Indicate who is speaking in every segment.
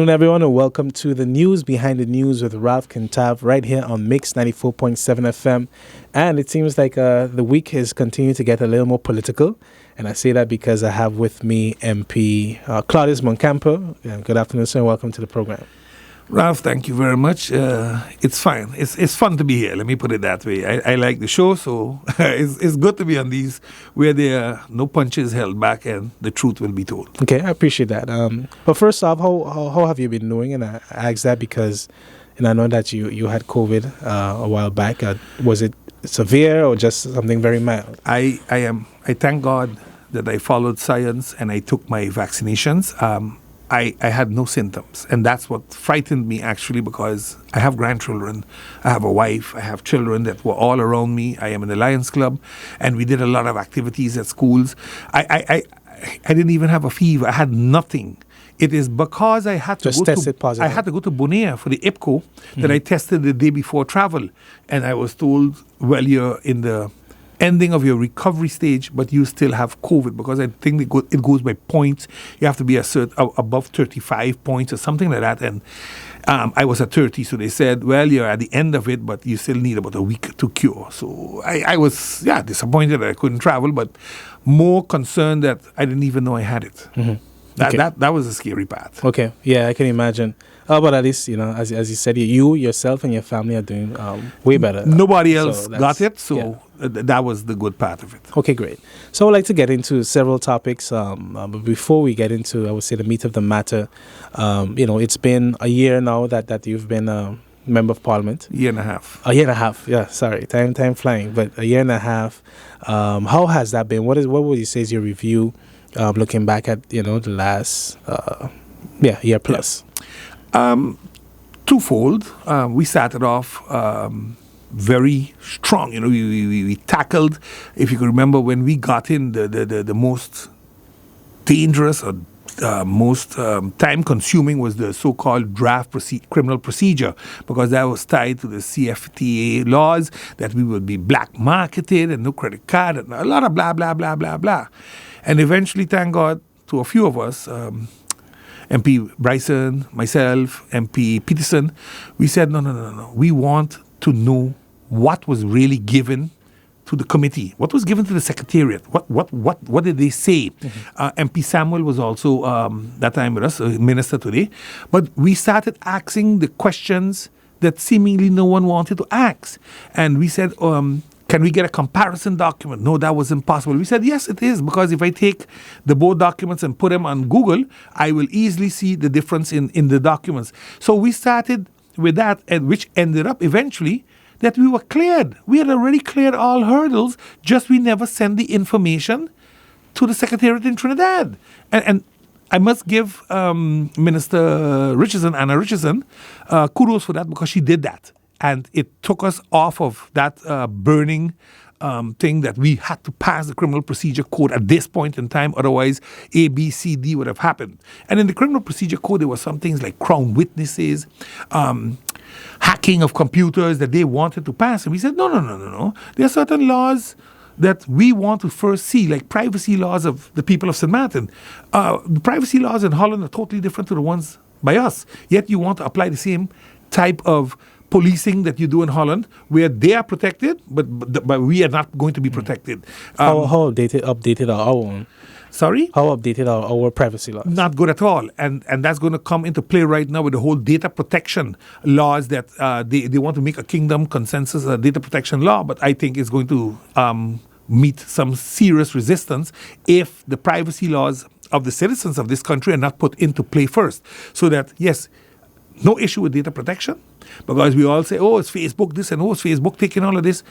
Speaker 1: Hello, everyone, and welcome to the News Behind the News with Ralph Kintav right here on Mix 94.7 FM. And it seems like the week has continued to get a little more political. And I say that because I have with me MP Claudius Buncamper. Good afternoon, sir, and welcome to the program.
Speaker 2: Ralph, thank you very much. It's fine. It's fun to be here. Let me put it that way. I like the show, so it's good to be on these where there are no punches held back and the truth will be told.
Speaker 1: Okay, I appreciate that. But first off, how have you been doing? And I ask that because, I know that you had COVID a while back. Was it severe or just something very mild?
Speaker 2: I thank God that I followed science and I took my vaccinations. I had no symptoms. And that's what frightened me, actually, because I have grandchildren. I have a wife. I have children that were all around me. I am in the Lions Club, and we did a lot of activities at schools. I didn't even have a fever. I had nothing. It is because I had to I had to go to Bonaire for the IPCO that I tested the day before travel. And I was told, well, you're in the ending of your recovery stage, but you still have COVID, because I think it goes by points. You have to be above 35 points or something like that. And I was at 30, so they said, well, you're at the end of it, but you still need about a week to cure. So I was, disappointed that I couldn't travel, but more concerned that I didn't even know I had it.
Speaker 1: Mm-hmm.
Speaker 2: That was a scary part.
Speaker 1: Okay, yeah, I can imagine. But at least, as you said, you, yourself, and your family are doing way better.
Speaker 2: Nobody else got it, so that was the good part of it.
Speaker 1: Okay, great. So I'd like to get into several topics. But before we get into, I would say, the meat of the matter, it's been a year now that you've been a Member of Parliament.
Speaker 2: Year and a half.
Speaker 1: A year and a half, yeah, sorry. Time flying, but a year and a half. How has that been? What would you say is your review looking back at, the last year plus?
Speaker 2: Twofold. We started off very strong. We tackled, if you can remember, when we got in, the most dangerous or most time-consuming was the so-called draft criminal procedure, because that was tied to the CFTA laws that we would be black marketed and no credit card and a lot of blah, blah, blah, blah, blah. And eventually, thank God, to a few of us, MP Bryson, myself, MP Peterson, we said, no. We want to know what was really given to the committee, what was given to the secretariat, what did they say? Mm-hmm. MP Samuel was also that time with us, minister today, but we started asking the questions that seemingly no one wanted to ask. And we said, can we get a comparison document? No, that was impossible. We said, yes, it is, because if I take the both documents and put them on Google, I will easily see the difference in the documents. So we started with that, and which ended up eventually that we were cleared. We had already cleared all hurdles, just we never sent the information to the Secretariat in Trinidad. And I must give Minister Richardson, Anna Richardson, kudos for that, because she did that. And it took us off of that burning thing that we had to pass the criminal procedure code at this point in time. Otherwise, A, B, C, D would have happened. And in the criminal procedure code, there were some things like crown witnesses, hacking of computers that they wanted to pass. And we said, no. There are certain laws that we want to first see, like privacy laws of the people of St. Martin. The privacy laws in Holland are totally different to the ones by us. Yet you want to apply the same type of policing that you do in Holland, where they are protected, but we are not going to be protected.
Speaker 1: How updated are our own?
Speaker 2: Sorry?
Speaker 1: How updated are our privacy laws?
Speaker 2: Not good at all. And that's going to come into play right now with the whole data protection laws that they want to make a kingdom consensus data protection law, but I think it's going to meet some serious resistance if the privacy laws of the citizens of this country are not put into play first. So that, yes, no issue with data protection, because we all say, it's Facebook this and it's Facebook taking all of this.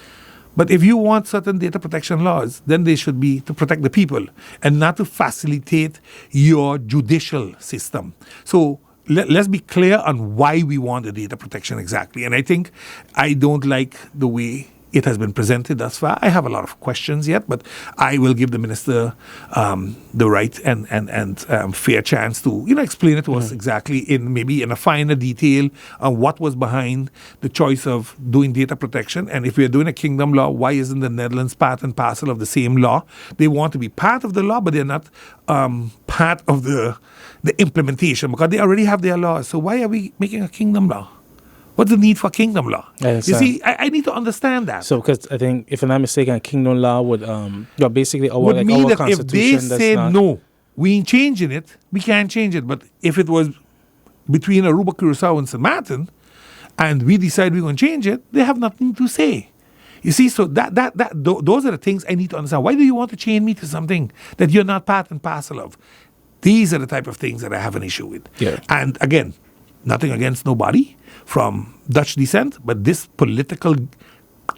Speaker 2: But if you want certain data protection laws, then they should be to protect the people and not to facilitate your judicial system. So let's be clear on why we want the data protection exactly. And I think I don't like the way it has been presented thus far. I have a lot of questions yet, but I will give the minister the right and fair chance to explain it to us exactly in a finer detail on what was behind the choice of doing data protection. And if we are doing a kingdom law, why isn't the Netherlands part and parcel of the same law? They want to be part of the law, but they're not part of the implementation because they already have their laws. So why are we making a kingdom law? What's the need for kingdom law? You see, I need to understand that.
Speaker 1: So, because I think, if I'm not mistaken, kingdom law would, basically, our,
Speaker 2: would mean
Speaker 1: our
Speaker 2: that if
Speaker 1: constitution
Speaker 2: they say no, we ain't changing it, we can't change it. But if it was between Aruba, Curacao, and St. Martin, and we decide we're going to change it, they have nothing to say. You see, so those are the things I need to understand. Why do you want to chain me to something that you're not part and parcel of? These are the type of things that I have an issue with.
Speaker 1: Yeah.
Speaker 2: And again, nothing against nobody from Dutch descent, but this political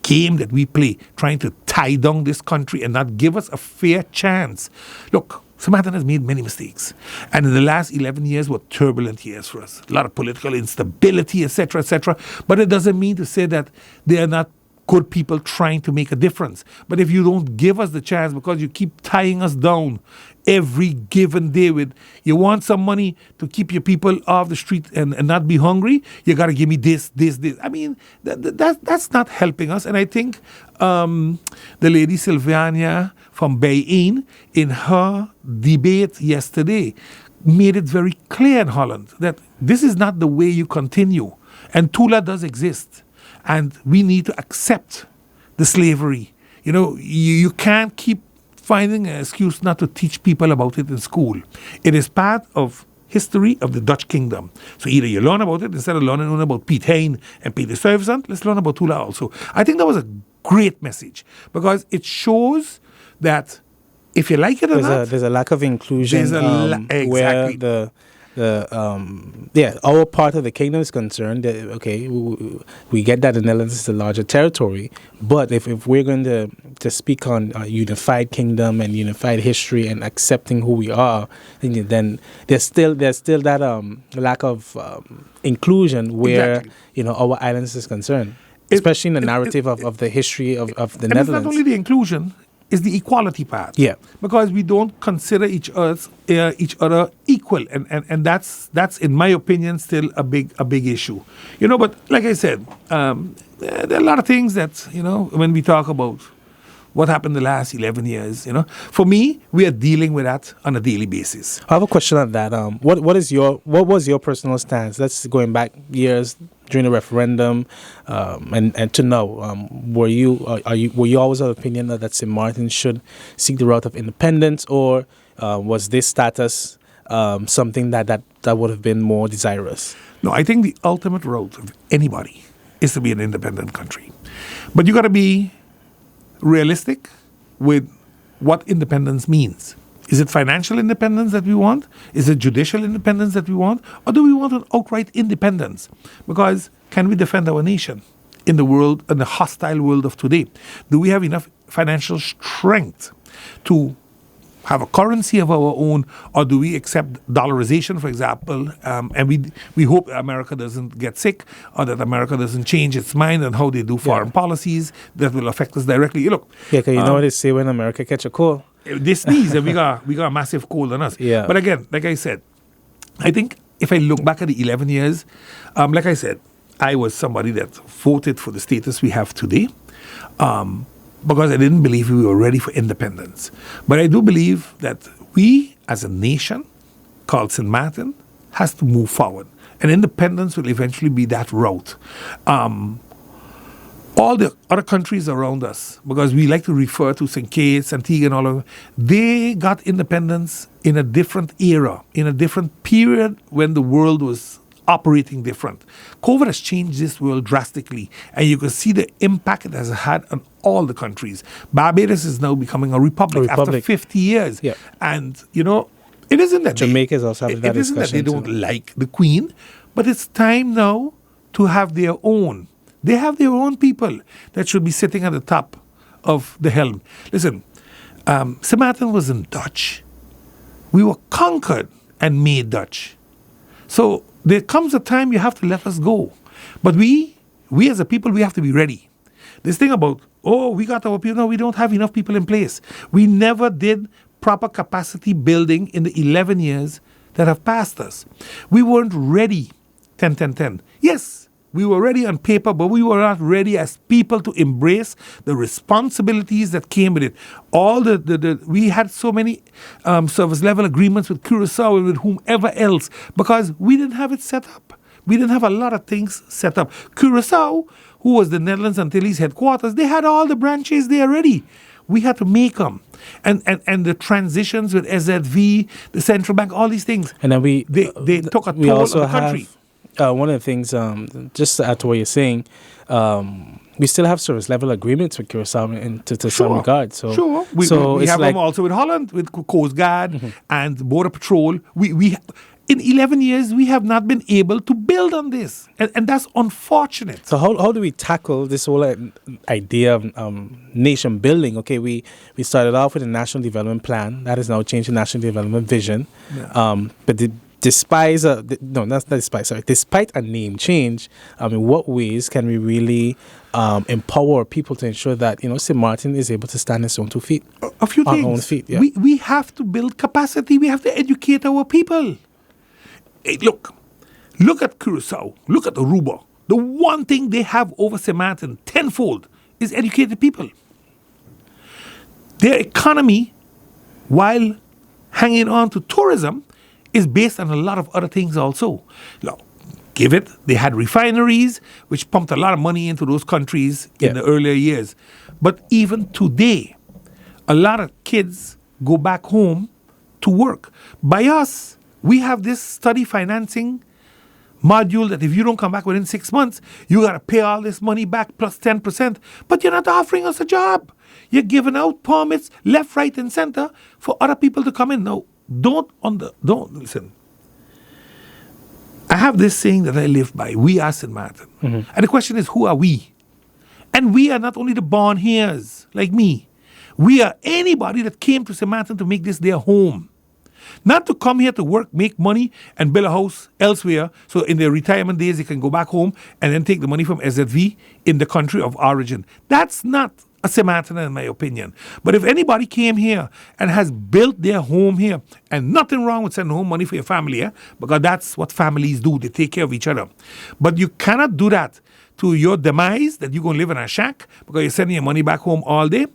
Speaker 2: game that we play, trying to tie down this country and not give us a fair chance. Look, St. Martin has made many mistakes. And in the last 11 years were turbulent years for us. A lot of political instability, etc., etc. But it doesn't mean to say that they are not good people trying to make a difference. But if you don't give us the chance because you keep tying us down every given day with, you want some money to keep your people off the street and not be hungry, you got to give me this. I mean, that's not helping us. And I think the lady Sylvania from Bayeen, in her debate yesterday, made it very clear in Holland that this is not the way you continue. And Tula does exist. And we need to accept the slavery. You can't keep finding an excuse not to teach people about it in school. It is part of history of the Dutch kingdom. So either you learn about it, instead of learning only about Piet Hein and Peter Stuyvesant, let's learn about Tula also. I think that was a great message because it shows that if you like it or not,
Speaker 1: there's a lack of inclusion
Speaker 2: exactly.
Speaker 1: where our part of the kingdom is concerned. We get that the Netherlands is a larger territory, but if we're going to speak on a unified kingdom and unified history and accepting who we are, then there's still that lack of inclusion where our islands is concerned, especially in the narrative of the history of the Netherlands.
Speaker 2: It's not only the inclusion. Is the equality part.
Speaker 1: Yeah.
Speaker 2: Because we don't consider each other equal. And that's in my opinion still a big issue. But like I said, there are a lot of things that, when we talk about what happened the last 11 years, for me, we are dealing with that on a daily basis.
Speaker 1: I have a question on that. What was your personal stance? That's going back years during the referendum, and to know, were you always of the opinion that St. Martin should seek the route of independence, or was this status something that would have been more desirous?
Speaker 2: No, I think the ultimate route of anybody is to be an independent country, but you got to be realistic with what independence means. Is it financial independence that we want? Is it judicial independence that we want? Or do we want an outright independence? Because can we defend our nation in the world, in the hostile world of today? Do we have enough financial strength to have a currency of our own, or do we accept dollarization, for example, and we hope America doesn't get sick, or that America doesn't change its mind on how they do foreign policies that will affect us directly. Look,
Speaker 1: because you know what they say when America catch a cold?
Speaker 2: They sneeze and we got a massive cold on us.
Speaker 1: Yeah.
Speaker 2: But again, like I said, I think if I look back at the 11 years, like I said, I was somebody that voted for the status we have today. Because I didn't believe we were ready for independence. But I do believe that we, as a nation, called St. Martin, has to move forward. And independence will eventually be that route. All the other countries around us, because we like to refer to St. Kitts, Antigua, and all of them, they got independence in a different era, in a different period when the world was operating different. COVID has changed this world drastically, and you can see the impact it has had on all the countries. Barbados is now becoming a republic after 50 years.
Speaker 1: Yeah.
Speaker 2: And, it isn't that
Speaker 1: Jamaica is also having that
Speaker 2: it isn't that they
Speaker 1: discussion
Speaker 2: don't
Speaker 1: too.
Speaker 2: like the Queen, but it's time now to have their own. They have their own people that should be sitting at the top of the helm. Listen, St. Martin wasn't Dutch. We were conquered and made Dutch. So there comes a time you have to let us go. But we as a people, we have to be ready. this thing about, oh, we got our people. No, we don't have enough people in place. We never did proper capacity building in the 11 years that have passed us. We weren't ready. 10. Yes, we were ready on paper, but we were not ready as people to embrace the responsibilities that came with it. We had so many service level agreements with Curacao and with whomever else because we didn't have it set up. We didn't have a lot of things set up. Curacao, who was the Netherlands Antilles headquarters, they had all the branches there ready. We had to make them. And the transitions with SZV, the central bank, all these things.
Speaker 1: And then
Speaker 2: they took a toll on the country.
Speaker 1: One of the things, just to add to what you're saying, we still have service level agreements with Curacao to some regard. So,
Speaker 2: sure. We have them also with Holland, with Coast Guard and Border Patrol. We in 11 years, we have not been able to build on this. And that's unfortunate.
Speaker 1: So how do we tackle this whole idea of nation building? Okay, we started off with a National Development Plan. That has now changed to National Development Vision. Yeah. Despite a name change, in what ways can we really empower people to ensure that St. Martin is able to stand on its own 2 feet?
Speaker 2: A few things.
Speaker 1: On own feet, yeah.
Speaker 2: We have to build capacity. We have to educate our people. Hey, look at Curacao. Look at Aruba. The one thing they have over St. Martin tenfold is educated people. Their economy, while hanging on to tourism, is based on a lot of other things also. Now, they had refineries, which pumped a lot of money into those countries in the earlier years. But even today, a lot of kids go back home to work. By us, we have this study financing module that if you don't come back within 6 months, you got to pay all this money back plus 10%. But you're not offering us a job. You're giving out permits left, right, and center for other people to come in. Now, don't listen. I have this saying that I live by. We are St. Martin. And the question is, who are we? And we are not only the born heirs like me. We are anybody that came to St. Martin to make this their home. Not to come here to work, make money, and build a house elsewhere, so in their retirement days they can go back home and then take the money from SZV in the country of origin. That's not a St. Martin, in my opinion. But if anybody came here and has built their home here, and nothing wrong with sending home money for your family, because that's what families do. They take care of each other. But you cannot do that to your demise, that you're going to live in a shack because you're sending your money back home all day,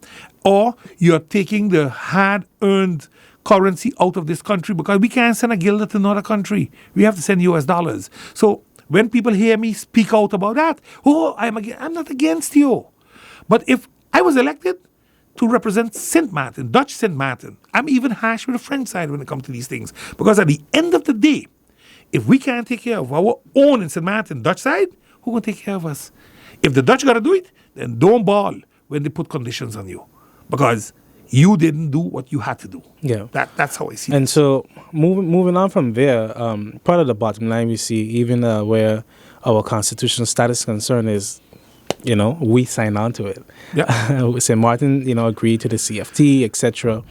Speaker 2: or you're taking the hard-earned currency out of this country because we can't send a guilder to another country. We have to send US dollars. So when people hear me speak out about that, I'm not against you. But if I was elected to represent St. Martin, Dutch St. Martin, I'm even harsh with the French side when it comes to these things. Because at the end of the day, if we can't take care of our own in St. Martin, Dutch side, who going to take care of us? If the Dutch got to do it, then don't bawl when they put conditions on you. Because you didn't do what you had to do.
Speaker 1: Yeah,
Speaker 2: that's how I see it.
Speaker 1: And so moving on from there, part of the bottom line we see, even where our constitutional status is concerned, is we sign on to it. Yeah. St. Martin, agreed to the CFT, etc.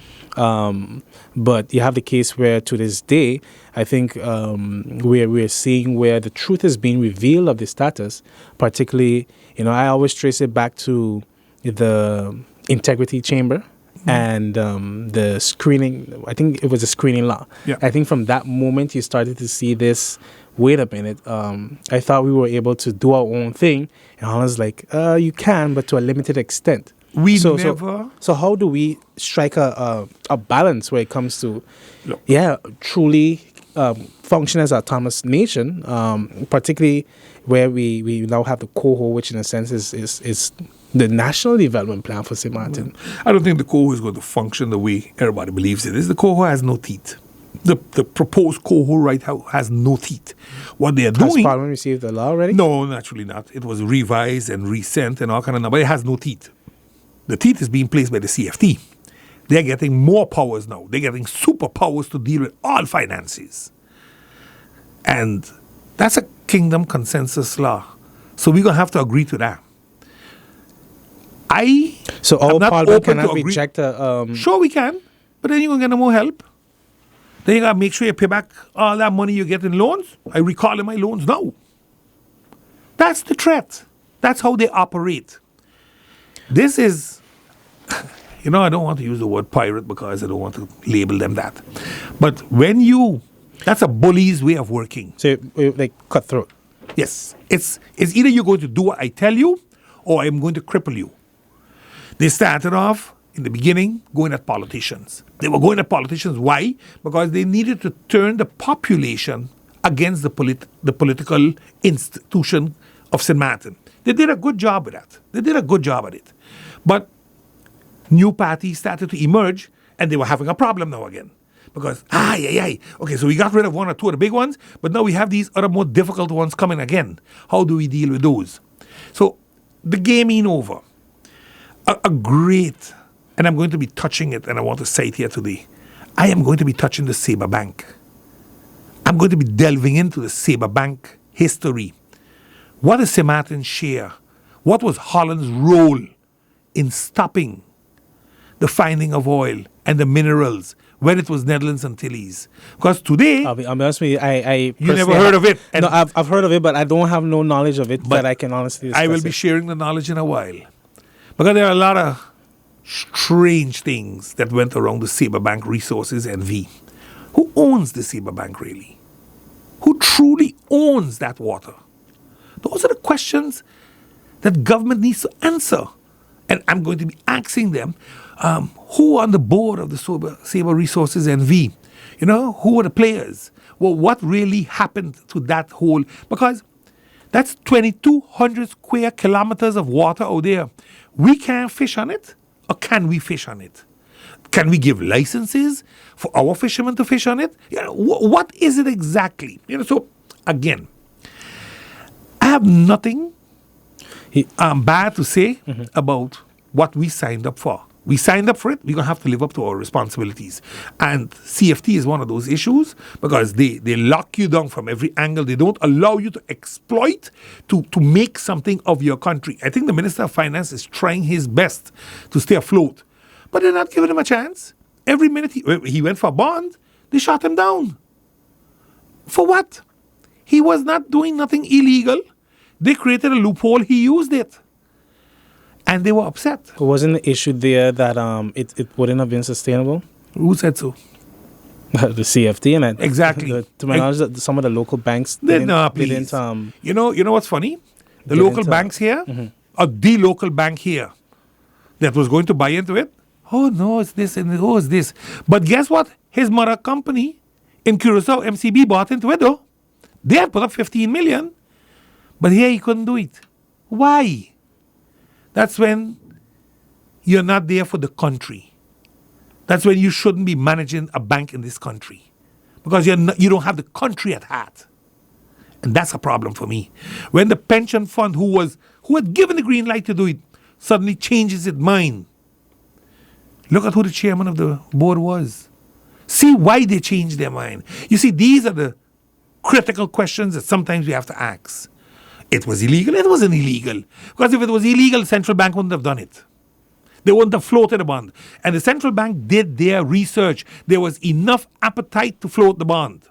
Speaker 1: But you have the case where to this day, I think we're seeing where the truth is being revealed of the status. Particularly, I always trace it back to the integrity chamber. And the screening, I think it was a screening law. Yeah. I think from that moment you started to see this, wait a minute, I thought we were able to do our own thing. And I was like, you can, but to a limited extent. So how do we strike a balance where it comes to, truly function as an autonomous nation, particularly where we now have the COHO, which in a sense is the National Development Plan for St. Martin.
Speaker 2: I don't think the COHO is going to function the way everybody believes it is. The COHO has no teeth. The proposed COHO right has no teeth. What they are doing...
Speaker 1: Has Parliament received the law already?
Speaker 2: No, naturally not. It was revised and resent and all kind of stuff, but it has no teeth. The teeth is being placed by the CFT. They're getting more powers now. They're getting superpowers to deal with all finances. And that's a kingdom consensus law. So we're going to have to agree to that.
Speaker 1: So our Parliament cannot reject
Speaker 2: Sure we can, but then you're going to get no more help. Then you got to make sure you pay back all that money you get in loans. I recall in my loans now. That's the threat. That's how they operate. This is, I don't want to use the word pirate because I don't want to label them that. But that's a bully's way of working.
Speaker 1: So, like cutthroat.
Speaker 2: Yes. It's either you're going to do what I tell you or I'm going to cripple you. They started off in the beginning going at politicians. They were going at politicians. Why? Because they needed to turn the population against the political institution of St. Martin. They did a good job with that. They did a good job at it. But new parties started to emerge and they were having a problem now again. Because, okay, so we got rid of one or two of the big ones, but now we have these other more difficult ones coming again. How do we deal with those? So the game ain't over. A great, and I'm going to be touching it, and I want to say it here today, I am going to be touching the Sabre Bank. I'm going to be delving into the Sabre Bank history. What is St. Martin's share? What was Holland's role in stopping the finding of oil and the minerals when it was Netherlands Antilles? Because today,
Speaker 1: I'll be honest with you,
Speaker 2: you never heard of it.
Speaker 1: No, I've heard of it, but I don't have no knowledge of it that I can honestly discuss.
Speaker 2: I will be sharing the knowledge in a while. Because there are a lot of strange things that went around the Sabre Bank Resources NV. Who owns the Sabre Bank really? Who truly owns that water? Those are the questions that government needs to answer. And I'm going to be asking them, who on the board of the Sabre Resources NV? Who are the players? Well, what really happened to that whole? Because that's 2,200 square kilometers of water out there. We can't fish on it, or can we fish on it? Can we give licenses for our fishermen to fish on it? What is it exactly? So again, I have nothing bad to say about what we signed up for. We signed up for it. We're going to have to live up to our responsibilities. And CFT is one of those issues because they lock you down from every angle. They don't allow you to exploit, to make something of your country. I think the Minister of Finance is trying his best to stay afloat. But they're not giving him a chance. Every minute he went for a bond, they shot him down. For what? He was not doing nothing illegal. They created a loophole. He used it. And they were upset.
Speaker 1: Wasn't the issue there that it wouldn't have been sustainable?
Speaker 2: Who said so?
Speaker 1: The CFT and
Speaker 2: exactly.
Speaker 1: To my knowledge, some of the local banks
Speaker 2: didn't. You know what's funny? The local banks here, or the local bank here, that was going to buy into it. Oh no, it's this and it's this. But guess what? His mother company in Curacao, MCB, bought into it though. They had put up 15 million, but here he couldn't do it. Why? That's when you're not there for the country. That's when you shouldn't be managing a bank in this country because you don't have the country at heart. And that's a problem for me. When the pension fund who had given the green light to do it suddenly changes its mind. Look at who the chairman of the board was. See why they changed their mind. You see, these are the critical questions that sometimes we have to ask. It was illegal. It wasn't illegal. Because if it was illegal, the central bank wouldn't have done it. They wouldn't have floated a bond. And the central bank did their research. There was enough appetite to float the bond.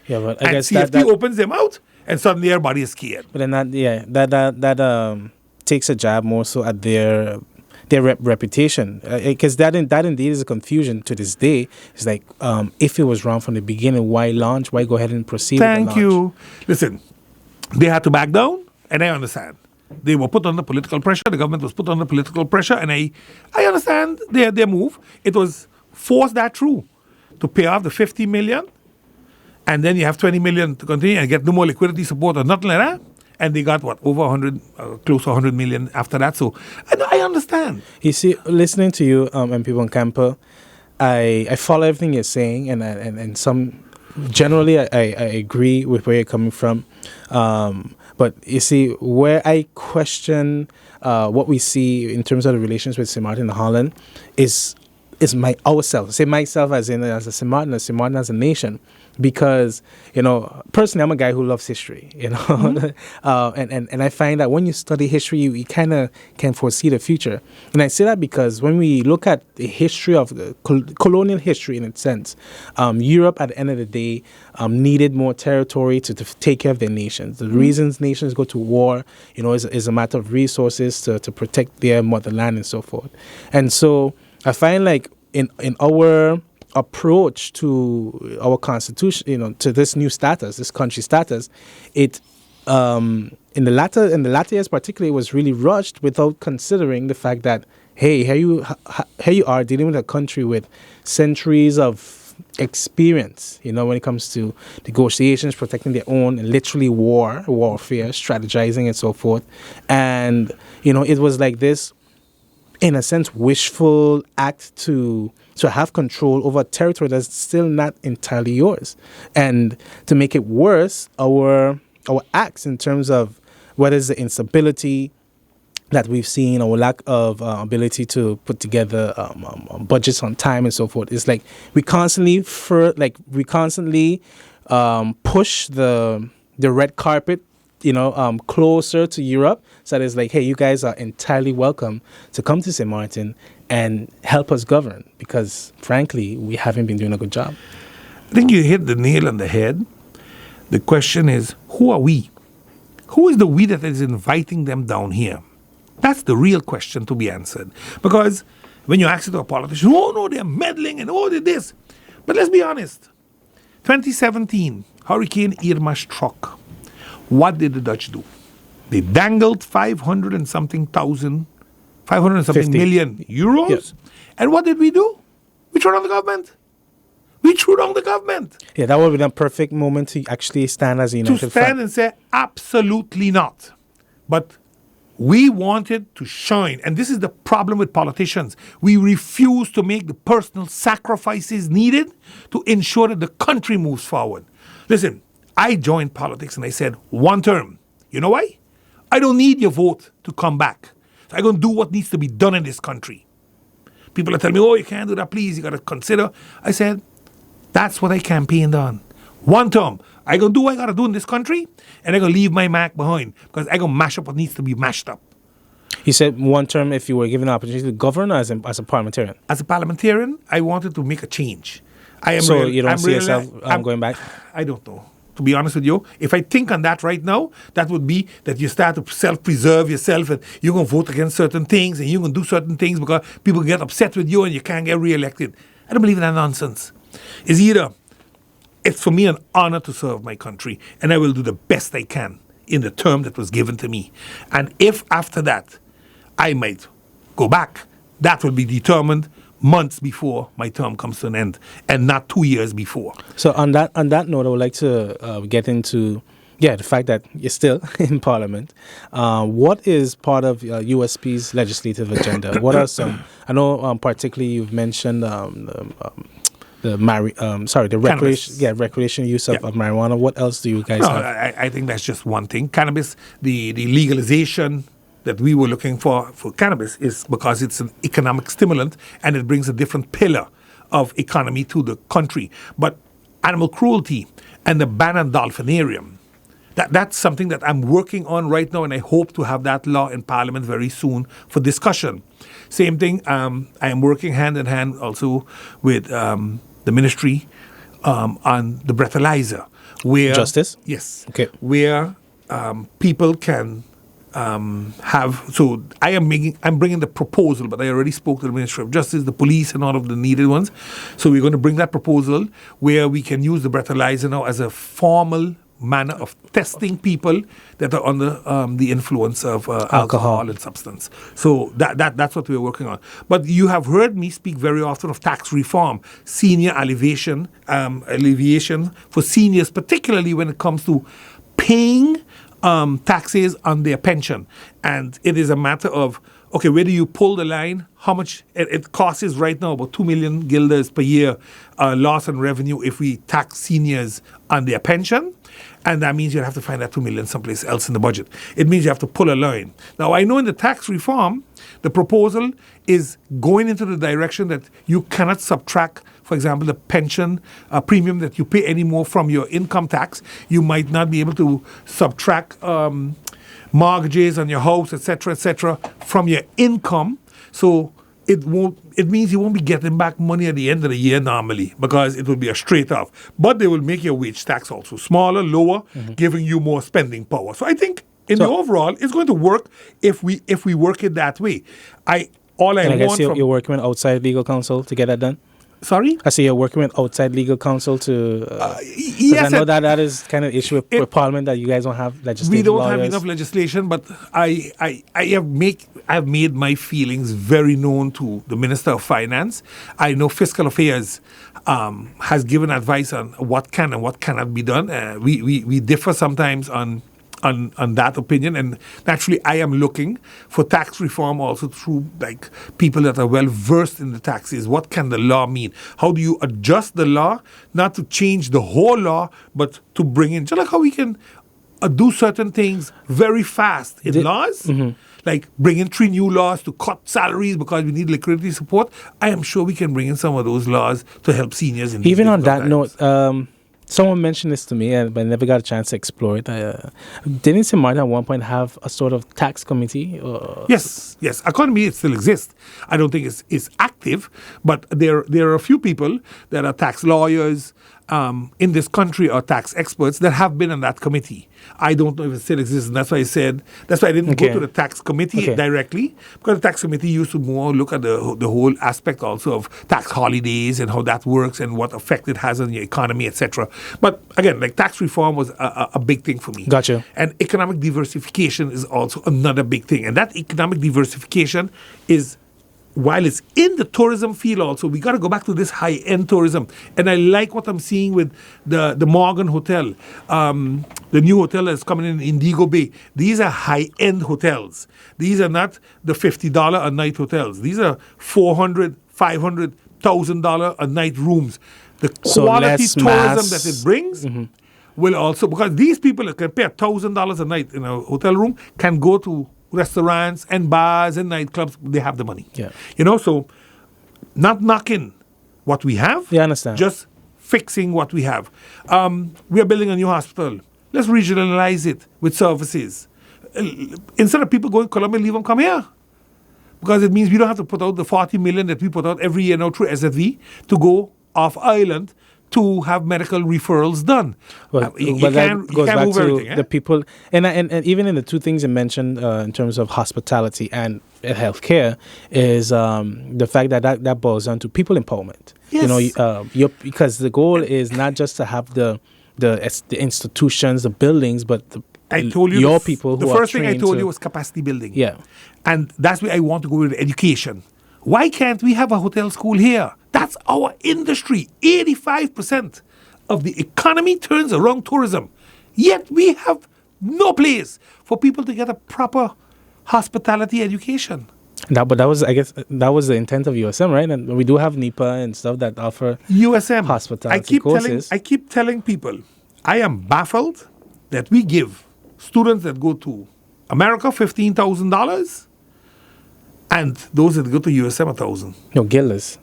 Speaker 1: Yeah, but I
Speaker 2: and
Speaker 1: guess
Speaker 2: CFT
Speaker 1: that
Speaker 2: opens them out, and suddenly everybody is scared.
Speaker 1: But then that takes a jab more so at their reputation, because that indeed is a confusion to this day. It's like if it was wrong from the beginning, why launch? Why go ahead and proceed?
Speaker 2: Thank
Speaker 1: with the launch?
Speaker 2: you. Listen, they had to back down, and I understand. They were put under political pressure. The government was put under political pressure, and I understand their move. It was forced that through to pay off the 50 million, and then you have 20 million to continue and get no more liquidity support or nothing like that. And they got over 100, close to 100 million after that. So I understand.
Speaker 1: You see, listening to you, MP Buncamper, I follow everything you're saying, and some generally I agree with where you're coming from. But you see, where I question what we see in terms of the relations with St. Martin and Holland is ourselves. Say myself as a St. Martin as a nation. because, personally, I'm a guy who loves history, and I find that when you study history, you kind of can foresee the future. And I say that because when we look at the history of the colonial history in a sense, Europe at the end of the day needed more territory to take care of their nations. The reasons nations go to war, is a matter of resources to protect their motherland and so forth. And so I find like in our approach to our constitution, to this new status, this country status, it in the latter years particularly was really rushed without considering the fact that, hey, here you are dealing with a country with centuries of experience, when it comes to negotiations, protecting their own, and literally warfare, strategizing and so forth. And it was like this, in a sense, wishful act to have control over a territory that's still not entirely yours. And to make it worse, our acts in terms of whether it's the instability that we've seen, our lack of ability to put together budgets on time and so forth, is like we constantly push the red carpet closer to Europe. So that it's like, hey, you guys are entirely welcome to come to St. Martin and help us govern, because frankly, we haven't been doing a good job.
Speaker 2: I think you hit the nail on the head. The question is, who are we? Who is the we that is inviting them down here? That's the real question to be answered. Because when you ask it to a politician, oh no, they're meddling and oh, they're this. But let's be honest. 2017, Hurricane Irma struck. What did the Dutch do? They dangled 500 and something million euros. Yeah. And what did we do? We threw down the government.
Speaker 1: Yeah, that would have been a perfect moment to actually stand as a united front.
Speaker 2: To stand and say, absolutely not. But we wanted to shine. And this is the problem with politicians. We refuse to make the personal sacrifices needed to ensure that the country moves forward. Listen, I joined politics and I said, one term. You know why? I don't need your vote to come back. So I'm going to do what needs to be done in this country. People are telling me, oh, you can't do that, please. You got to consider. I said, that's what I campaigned on. One term. I'm going to do what I got to do in this country, and I'm going to leave my mark behind, because I'm going to mash up what needs to be mashed up.
Speaker 1: You said one term if you were given the opportunity to govern, or as a parliamentarian?
Speaker 2: As a parliamentarian, I wanted to make a change.
Speaker 1: You don't see yourself going back?
Speaker 2: I don't know. To be honest with you, if I think on that right now, that would be that you start to self-preserve yourself, and you're going to vote against certain things, and you're going to do certain things because people get upset with you and you can't get re-elected. I don't believe in that nonsense. It's for me an honor to serve my country, and I will do the best I can in the term that was given to me. And if after that I might go back, that will be determined months before my term comes to an end, and not 2 years before.
Speaker 1: So on that note, I would like to get into the fact that you're still in Parliament. What is part of USP's legislative agenda? What are some? I know particularly you've mentioned recreational use of marijuana. What else do you guys have?
Speaker 2: I think that's just one thing. Cannabis, the legalization that we were looking for cannabis is because it's an economic stimulant and it brings a different pillar of economy to the country. But animal cruelty and the ban on dolphinarium, that's something that I'm working on right now, and I hope to have that law in Parliament very soon for discussion. Same thing, I am working hand in hand also with the ministry on the breathalyzer. Where
Speaker 1: Justice?
Speaker 2: Yes.
Speaker 1: Okay.
Speaker 2: Where people can I'm bringing the proposal, but I already spoke to the Ministry of Justice, the police, and all of the needed ones. So we're going to bring that proposal where we can use the breathalyzer now as a formal manner of testing people that are under the influence of alcohol and substance. So that's what we're working on. But you have heard me speak very often of tax reform, senior alleviation for seniors, particularly when it comes to paying taxes on their pension. And it is a matter of, okay, where do you pull the line? How much it costs is right now about 2 million guilders per year loss in revenue if we tax seniors on their pension. And that means you have to find that $2 million someplace else in the budget. It means you have to pull a line. Now, I know in the tax reform, the proposal is going into the direction that you cannot subtract, for example, the pension premium that you pay anymore from your income tax. You might not be able to subtract mortgages on your house, etc., from your income. So it means you won't be getting back money at the end of the year normally, because it will be a straight off. But they will make your wage tax also smaller, lower, giving you more spending power. So I think in the overall, it's going to work if we work it that way. I
Speaker 1: guess you're working with outside legal counsel to get that done?
Speaker 2: Sorry?
Speaker 1: I see you're working with outside legal counsel to...
Speaker 2: yes.
Speaker 1: I know that is kind of issue with Parliament, that you guys don't have legislative
Speaker 2: We don't
Speaker 1: lawyers.
Speaker 2: have enough legislation, but I have made my feelings very known to the Minister of Finance. I know Fiscal Affairs has given advice on what can and what cannot be done. We differ sometimes on that opinion, and naturally I am looking for tax reform also through like people that are well versed in the taxes. What can the law mean? How do you adjust the law, not to change the whole law, but to bring in, just like how we can do certain things very fast in laws, like bring in 3 new laws to cut salaries because we need liquidity support. I am sure we can bring in some of those laws to help seniors in
Speaker 1: Even on that
Speaker 2: times.
Speaker 1: note, someone mentioned this to me, but I never got a chance to explore it. Didn't St. Martin at one point have a sort of tax committee?
Speaker 2: Yes. According to me, it still exists. I don't think it's active, but there are a few people that are tax lawyers in this country, or tax experts that have been on that committee. I don't know if it still exists, and that's why I didn't go to the tax committee directly, because the tax committee used to more look at the whole aspect also of tax holidays and how that works and what effect it has on your economy, etc. But again, like tax reform was a big thing for me.
Speaker 1: Gotcha.
Speaker 2: And economic diversification is also another big thing. And that economic diversification is, while it's in the tourism field also, we got to go back to this high-end tourism. And I like what I'm seeing with the Morgan Hotel, the new hotel that's coming in Indigo Bay. These are high-end hotels. These are not the $50 a night hotels. These are $400, $500, $1,000 a night rooms. The quality tourism that it brings will also, because these people that can pay $1,000 a night in a hotel room can go to restaurants and bars and nightclubs. They have the money.
Speaker 1: Yeah.
Speaker 2: So not knocking what we have.
Speaker 1: Yeah, I understand.
Speaker 2: Just fixing what we have. We are building a new hospital. Let's regionalize it with services. Instead of people going to Colombia, leave them come here. Because it means we don't have to put out the $40 million that we put out every year now through SFV to go off island to have medical referrals done.
Speaker 1: But that goes back to the people, and even in the two things you mentioned in terms of hospitality and healthcare is the fact that boils down to people empowerment.
Speaker 2: Yes.
Speaker 1: Because the goal is not just to have the institutions, the buildings, but
Speaker 2: I told you
Speaker 1: your people.
Speaker 2: The first thing I told you was capacity building.
Speaker 1: Yeah,
Speaker 2: and that's where I want to go with education. Why can't we have a hotel school here? That's our industry. 85% of the economy turns around tourism. Yet we have no place for people to get a proper hospitality education.
Speaker 1: But that was, I guess, that was the intent of USM, right? And we do have NEPA and stuff that offer
Speaker 2: USM
Speaker 1: hospitality courses.
Speaker 2: I keep telling people, I am baffled that we give students that go to America $15,000 and those that go to USM $1,000.
Speaker 1: No, guilders.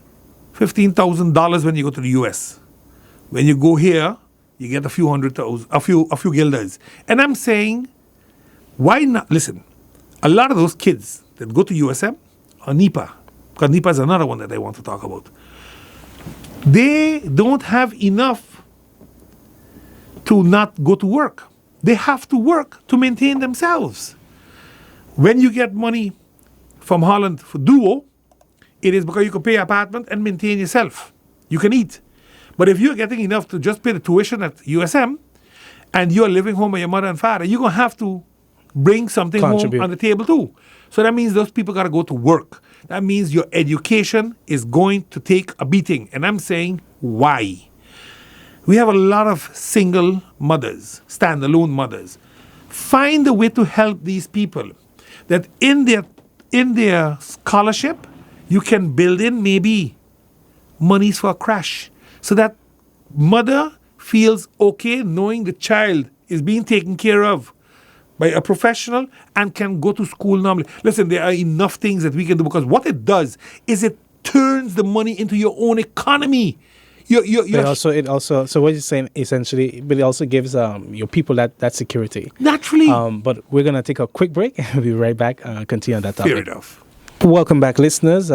Speaker 2: $15,000 when you go to the US. When you go here, you get a few $100,000, a few guilders. And I'm saying, why not? Listen, a lot of those kids that go to USM or NEPA, because NEPA is another one that I want to talk about, they don't have enough to not go to work. They have to work to maintain themselves. When you get money from Holland for Duo, it is because you can pay an apartment and maintain yourself. You can eat. But if you're getting enough to just pay the tuition at USM and you're living home with your mother and father, you're going to have to bring something home on the table too. So that means those people got to go to work. That means your education is going to take a beating. And I'm saying, why? We have a lot of single mothers, standalone mothers. Find a way to help these people that in their scholarship, you can build in maybe monies for a crash so that mother feels okay knowing the child is being taken care of by a professional and can go to school normally. Listen, there are enough things that we can do, because what it does is it turns the money into your own economy.
Speaker 1: So what you're saying essentially, but it also gives your people that security.
Speaker 2: Naturally.
Speaker 1: But we're gonna take a quick break and we'll be right back. Continue on that topic.
Speaker 2: Fair enough.
Speaker 1: Welcome back, listeners.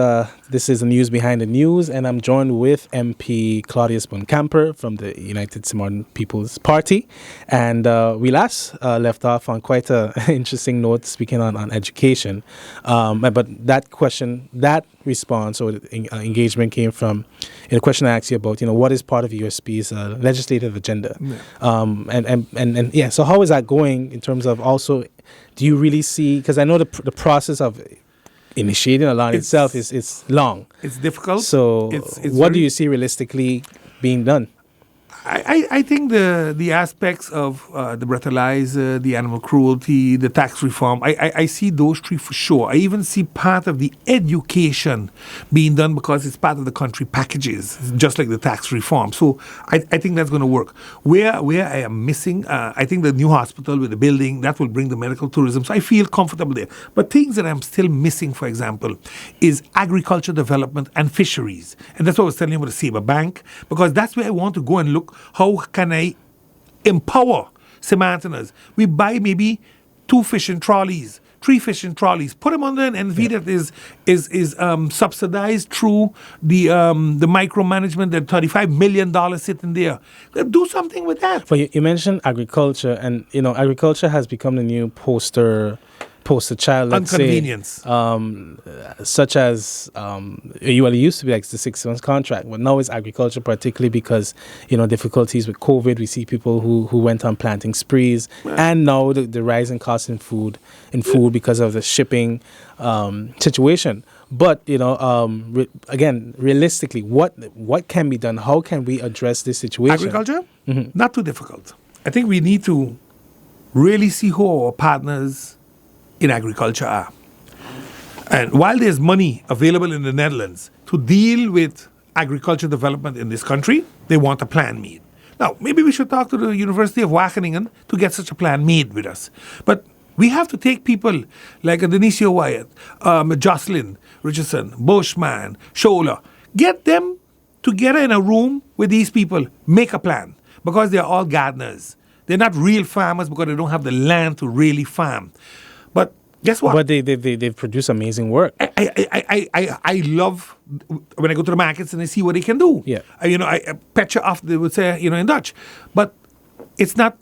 Speaker 1: This is the News Behind the News, and I'm joined with MP Claudius Buncamper from the United Samoan People's Party. And we last left off on quite an interesting note, speaking on education. But that question, that response or engagement came from a question I asked you about, what is part of USP's legislative agenda? Yeah. So how is that going in terms of also, do you really see, because I know the process of initiating a law itself is long.
Speaker 2: It's difficult.
Speaker 1: So what do you see realistically being done?
Speaker 2: I think the aspects of the breathalyzer, the animal cruelty, the tax reform, I see those three for sure. I even see part of the education being done because it's part of the country packages, just like the tax reform. So I think that's going to work. Where I am missing, I think the new hospital with the building, that will bring the medical tourism. So I feel comfortable there. But things that I'm still missing, for example, is agriculture development and fisheries. And that's what I was telling you about the Sabre Bank, because that's where I want to go and look. How can I empower Samoans? We buy maybe 2 fishing trolleys, 3 fishing trolleys, put them under an NV that is subsidized through the micromanagement, that $35 million sitting there. Do something with that.
Speaker 1: But you mentioned agriculture, and agriculture has become the new poster child, let's
Speaker 2: Inconvenience.
Speaker 1: say, such as it used to be like the 6 months contract, but now it's agriculture, particularly because difficulties with COVID. We see people who went on planting sprees, and now the rising costs in food because of the shipping situation. But again, realistically, what can be done? How can we address this situation?
Speaker 2: Agriculture, not too difficult. I think we need to really see who our partners in agriculture are. And while there's money available in the Netherlands to deal with agriculture development in this country, they want a plan made. Now, maybe we should talk to the University of Wageningen to get such a plan made with us. But we have to take people like Denisio Wyatt, Jocelyn Richardson, Bushman, Shola, get them together in a room with these people, make a plan, because they're all gardeners. They're not real farmers because they don't have the land to really farm. But guess what?
Speaker 1: But they produce amazing work.
Speaker 2: I love when I go to the markets and I see what they can do.
Speaker 1: Yeah.
Speaker 2: I picture off, they would say, in Dutch. But it's not,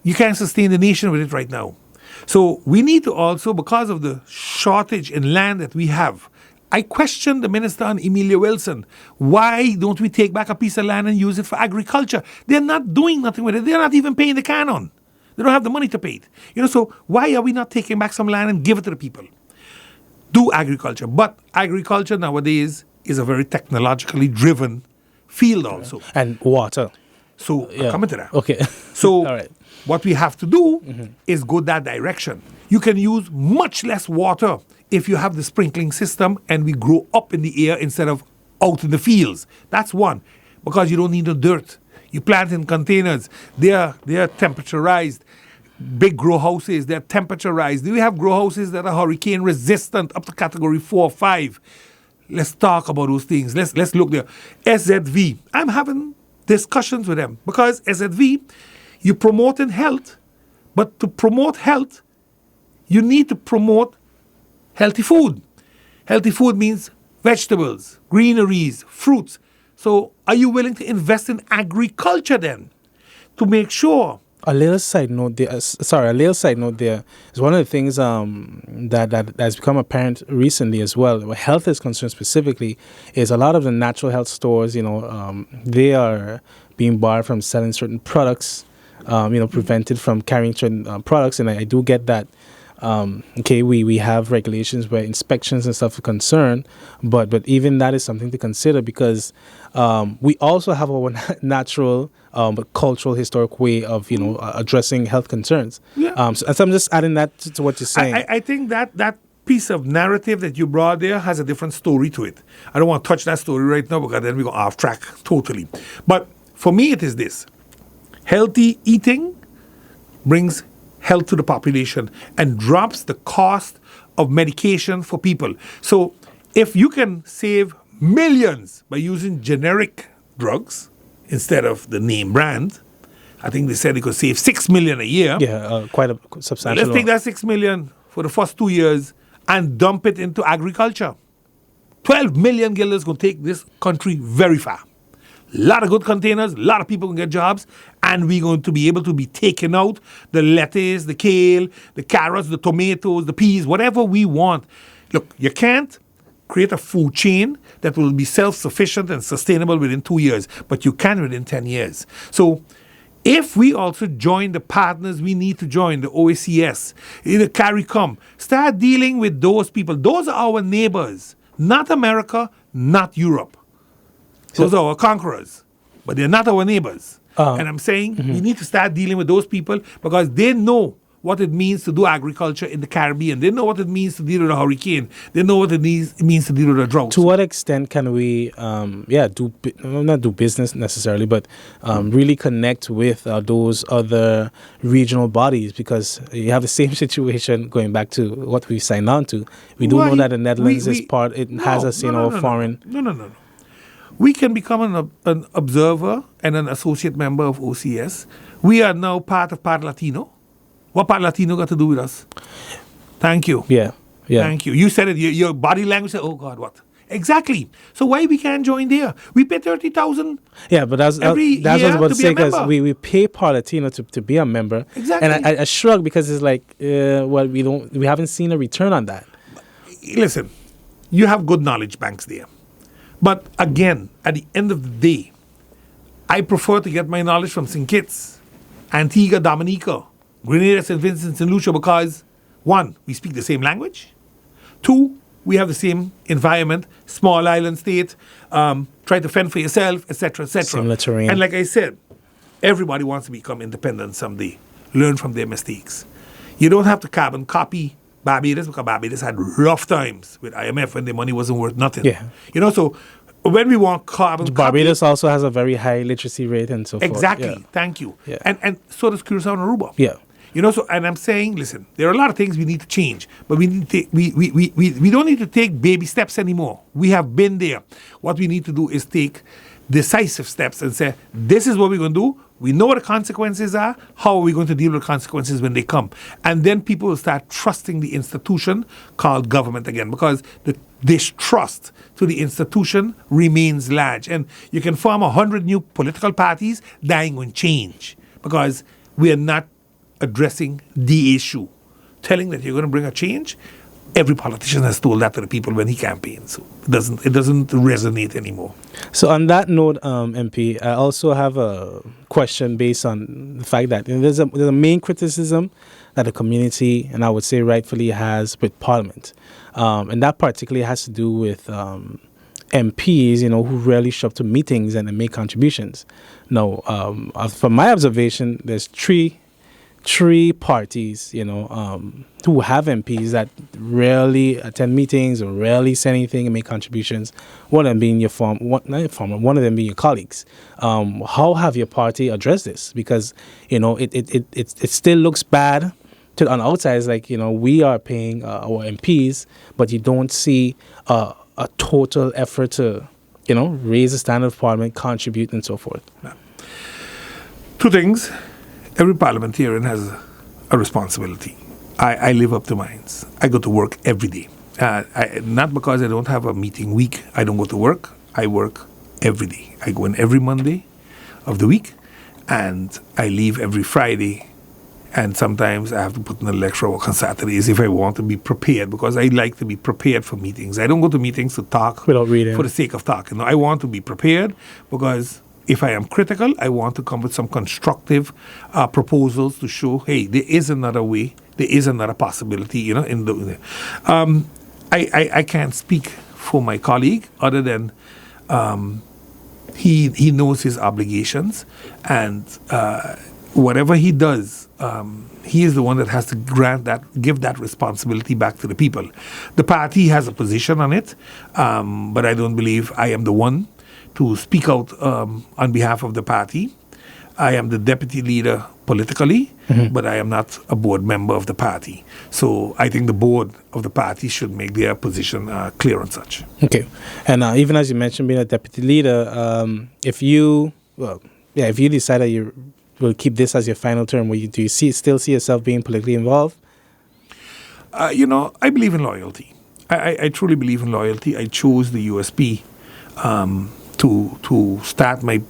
Speaker 2: you can't sustain the nation with it right now. So we need to also, because of the shortage in land that we have, I question the minister on Emilia Wilson. Why don't we take back a piece of land and use it for agriculture? They're not doing nothing with it. They're not even paying the canon. They don't have the money to pay it. So why are we not taking back some land and give it to the people? Do agriculture. But agriculture nowadays is a very technologically driven field also.
Speaker 1: And water.
Speaker 2: So I'll come into that.
Speaker 1: Okay.
Speaker 2: So
Speaker 1: all right.
Speaker 2: What we have to do is go that direction. You can use much less water if you have the sprinkling system and we grow up in the air instead of out in the fields. That's one. Because you don't need the dirt. You plant in containers. They are temperaturized. Big grow houses, they're temperaturized. We have grow houses that are hurricane resistant up to category 4 or 5. Let's talk about those things. Let's look there. SZV. I'm having discussions with them because SZV, you're promoting health, but to promote health, you need to promote healthy food. Healthy food means vegetables, greeneries, fruits. So are you willing to invest in agriculture then to make sure?
Speaker 1: A little side note there is one of the things that has become apparent recently as well, where health is concerned specifically, is a lot of the natural health stores, they are being barred from selling certain products, prevented from carrying certain products. And I do get that. We have regulations where inspections and stuff are concerned, but even that is something to consider because we also have our natural but cultural historic way of addressing health concerns. Yeah. So I'm just adding that to what you're saying.
Speaker 2: I think that piece of narrative that you brought there has a different story to it. I don't want to touch that story right now because then we go off track totally. But for me, it is this: healthy eating brings health to the population and drops the cost of medication for people. So if you can save millions by using generic drugs instead of the name brand, I think they said it could save 6 million a year.
Speaker 1: Yeah, quite a substantial.
Speaker 2: Let's take that 6 million for the first 2 years and dump it into agriculture. 12 million guilders going to take this country very far. A lot of good containers, a lot of people can get jobs, and we're going to be able to be taking out the lettuce, the kale, the carrots, the tomatoes, the peas, whatever we want. Look, you can't create a food chain that will be self-sufficient and sustainable within 2 years, but you can within 10 years. So if we also join the partners we need to join, the OACS, the CARICOM, start dealing with those people. Those are our neighbors, not America, not Europe. Those are our conquerors, but they're not our neighbors. And I'm saying we need to start dealing with those people because they know what it means to do agriculture in the Caribbean. They know what it means to deal with a hurricane. They know what it means to deal with a drought.
Speaker 1: To what extent can we, not do business necessarily, but really connect with those other regional bodies? Because you have the same situation going back to what we signed on to. We do know that the Netherlands is part, it has a foreign.
Speaker 2: No. We can become an observer and an associate member of OCS. We are now part of Part Latino. What Part Latino got to do with us? Thank you.
Speaker 1: Yeah.
Speaker 2: Thank you. You said it. Your body language said, oh, God, what? Exactly. So why we can't join there? We pay $30,000
Speaker 1: Yeah, but that's what I was about to say, because we pay Part Latino to be a member.
Speaker 2: Exactly.
Speaker 1: And I shrug because it's like, we haven't seen a return on that.
Speaker 2: Listen, you have good knowledge banks there. But again, at the end of the day, I prefer to get my knowledge from St. Kitts, Antigua, Dominica, Grenada, St. Vincent, St. Lucia, because 1, we speak the same language. 2, we have the same environment, small island state, try to fend for yourself, etc., etc.
Speaker 1: Similar terrain.
Speaker 2: And like I said, everybody wants to become independent someday, learn from their mistakes. You don't have to carbon copy Barbados, because Barbados had rough times with IMF when their money wasn't worth nothing.
Speaker 1: Yeah.
Speaker 2: So when we want carbon
Speaker 1: Barbados also has a very high literacy rate and so forth.
Speaker 2: Exactly.
Speaker 1: Yeah.
Speaker 2: Thank you.
Speaker 1: Yeah.
Speaker 2: And so does Curacao and Aruba.
Speaker 1: Yeah.
Speaker 2: And I'm saying, listen, there are a lot of things we need to change, but we need to take, we don't need to take baby steps anymore. We have been there. What we need to do is take decisive steps and say, this is what we're going to do. We know what the consequences are. How are we going to deal with the consequences when they come? And then people will start trusting the institution called government again, because the distrust to the institution remains large. And you can form 100 new political parties, that ain't going to change, because we are not addressing the issue. Telling that you're going to bring a change, every politician has told that to the people when he campaigns. So it doesn't resonate anymore.
Speaker 1: So on that note, MP, I also have a question based on the fact that there's a main criticism that the community, and I would say rightfully, has with Parliament. And that particularly has to do with MPs, who rarely show up to meetings and make contributions. Now, from my observation, there's three parties, who have MPs that rarely attend meetings or rarely say anything and make contributions. One of them being one of them being your colleagues. How have your party addressed this? Because it still looks bad on the outside. It's like we are paying our MPs, but you don't see a total effort to raise the standard of Parliament, contribute, and so forth.
Speaker 2: Yeah. 2 things. Every parliamentarian has a responsibility. I live up to mine. I go to work every day. Not because I don't have a meeting week, I don't go to work. I work every day. I go in every Monday of the week, and I leave every Friday. And sometimes I have to put in an extra work on Saturdays if I want to be prepared, because I like to be prepared for meetings. I don't go to meetings to talk
Speaker 1: without reading
Speaker 2: for the sake of talking. No, I want to be prepared, because if I am critical, I want to come with some constructive proposals to show, hey, there is another way, there is another possibility, I can't speak for my colleague other than he knows his obligations, and whatever he does, he is the one that has to give that responsibility back to the people. The party has a position on it, but I don't believe I am the one to speak out on behalf of the party. I am the deputy leader politically, but I am not a board member of the party. So I think the board of the party should make their position clear on such.
Speaker 1: Okay. And even as you mentioned, being a deputy leader, if you decide that you will keep this as your final term, do you still see yourself being politically involved?
Speaker 2: I believe in loyalty. I truly believe in loyalty. I chose the USP to start my...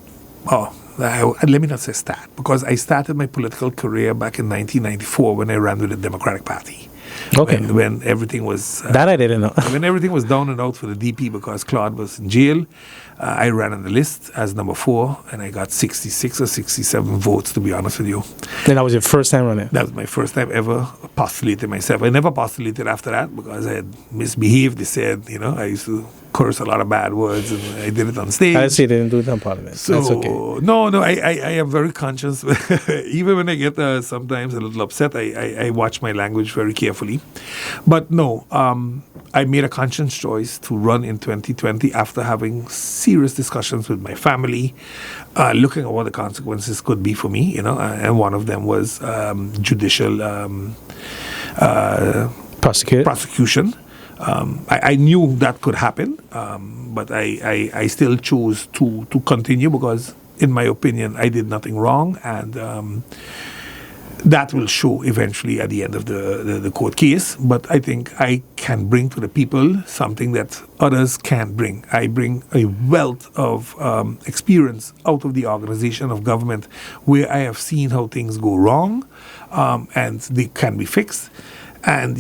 Speaker 2: let me not say start, because I started my political career back in 1994 when I ran with the Democratic Party.
Speaker 1: Okay.
Speaker 2: When everything was...
Speaker 1: that I didn't know.
Speaker 2: when everything was down and out for the DP because Claude was in jail, I ran on the list as number 4, and I got 66 or 67 votes, to be honest with you.
Speaker 1: Then that was your first time running?
Speaker 2: That was my first time ever postulating myself. I never postulated after that because I had misbehaved. They said, I used to curse a lot of bad words, and I did it on stage.
Speaker 1: I see they didn't do it on Parliament.
Speaker 2: So,
Speaker 1: that's okay.
Speaker 2: No, I am very conscious. Even when I get sometimes a little upset, I watch my language very carefully. But no, I made a conscious choice to run in 2020 after having serious discussions with my family, looking at what the consequences could be for me, and one of them was judicial prosecution. I knew that could happen, but I still chose to continue because, in my opinion, I did nothing wrong, and that will show eventually at the end of the court case. But I think I can bring to the people something that others can't bring. I bring a wealth of experience out of the organization of government where I have seen how things go wrong, and they can be fixed. And,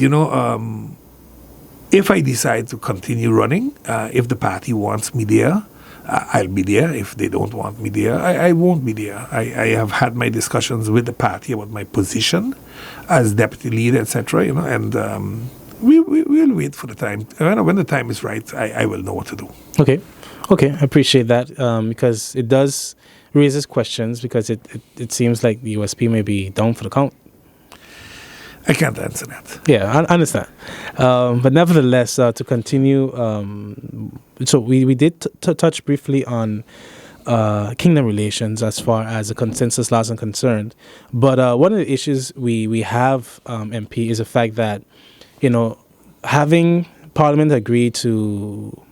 Speaker 2: if I decide to continue running, if the party wants me there, I'll be there. If they don't want me there, I won't be there. I have had my discussions with the party about my position as deputy leader, etc. And we'll wait for the time. When the time is right, I will know what to do.
Speaker 1: Okay, I appreciate that because it does raises questions because it seems like the USP may be down for the count.
Speaker 2: I can't answer that.
Speaker 1: Yeah, I understand. But nevertheless, to continue, so we did touch briefly on kingdom relations as far as the consensus laws are concerned. But one of the issues we have, MP, is the fact that, having Parliament agree to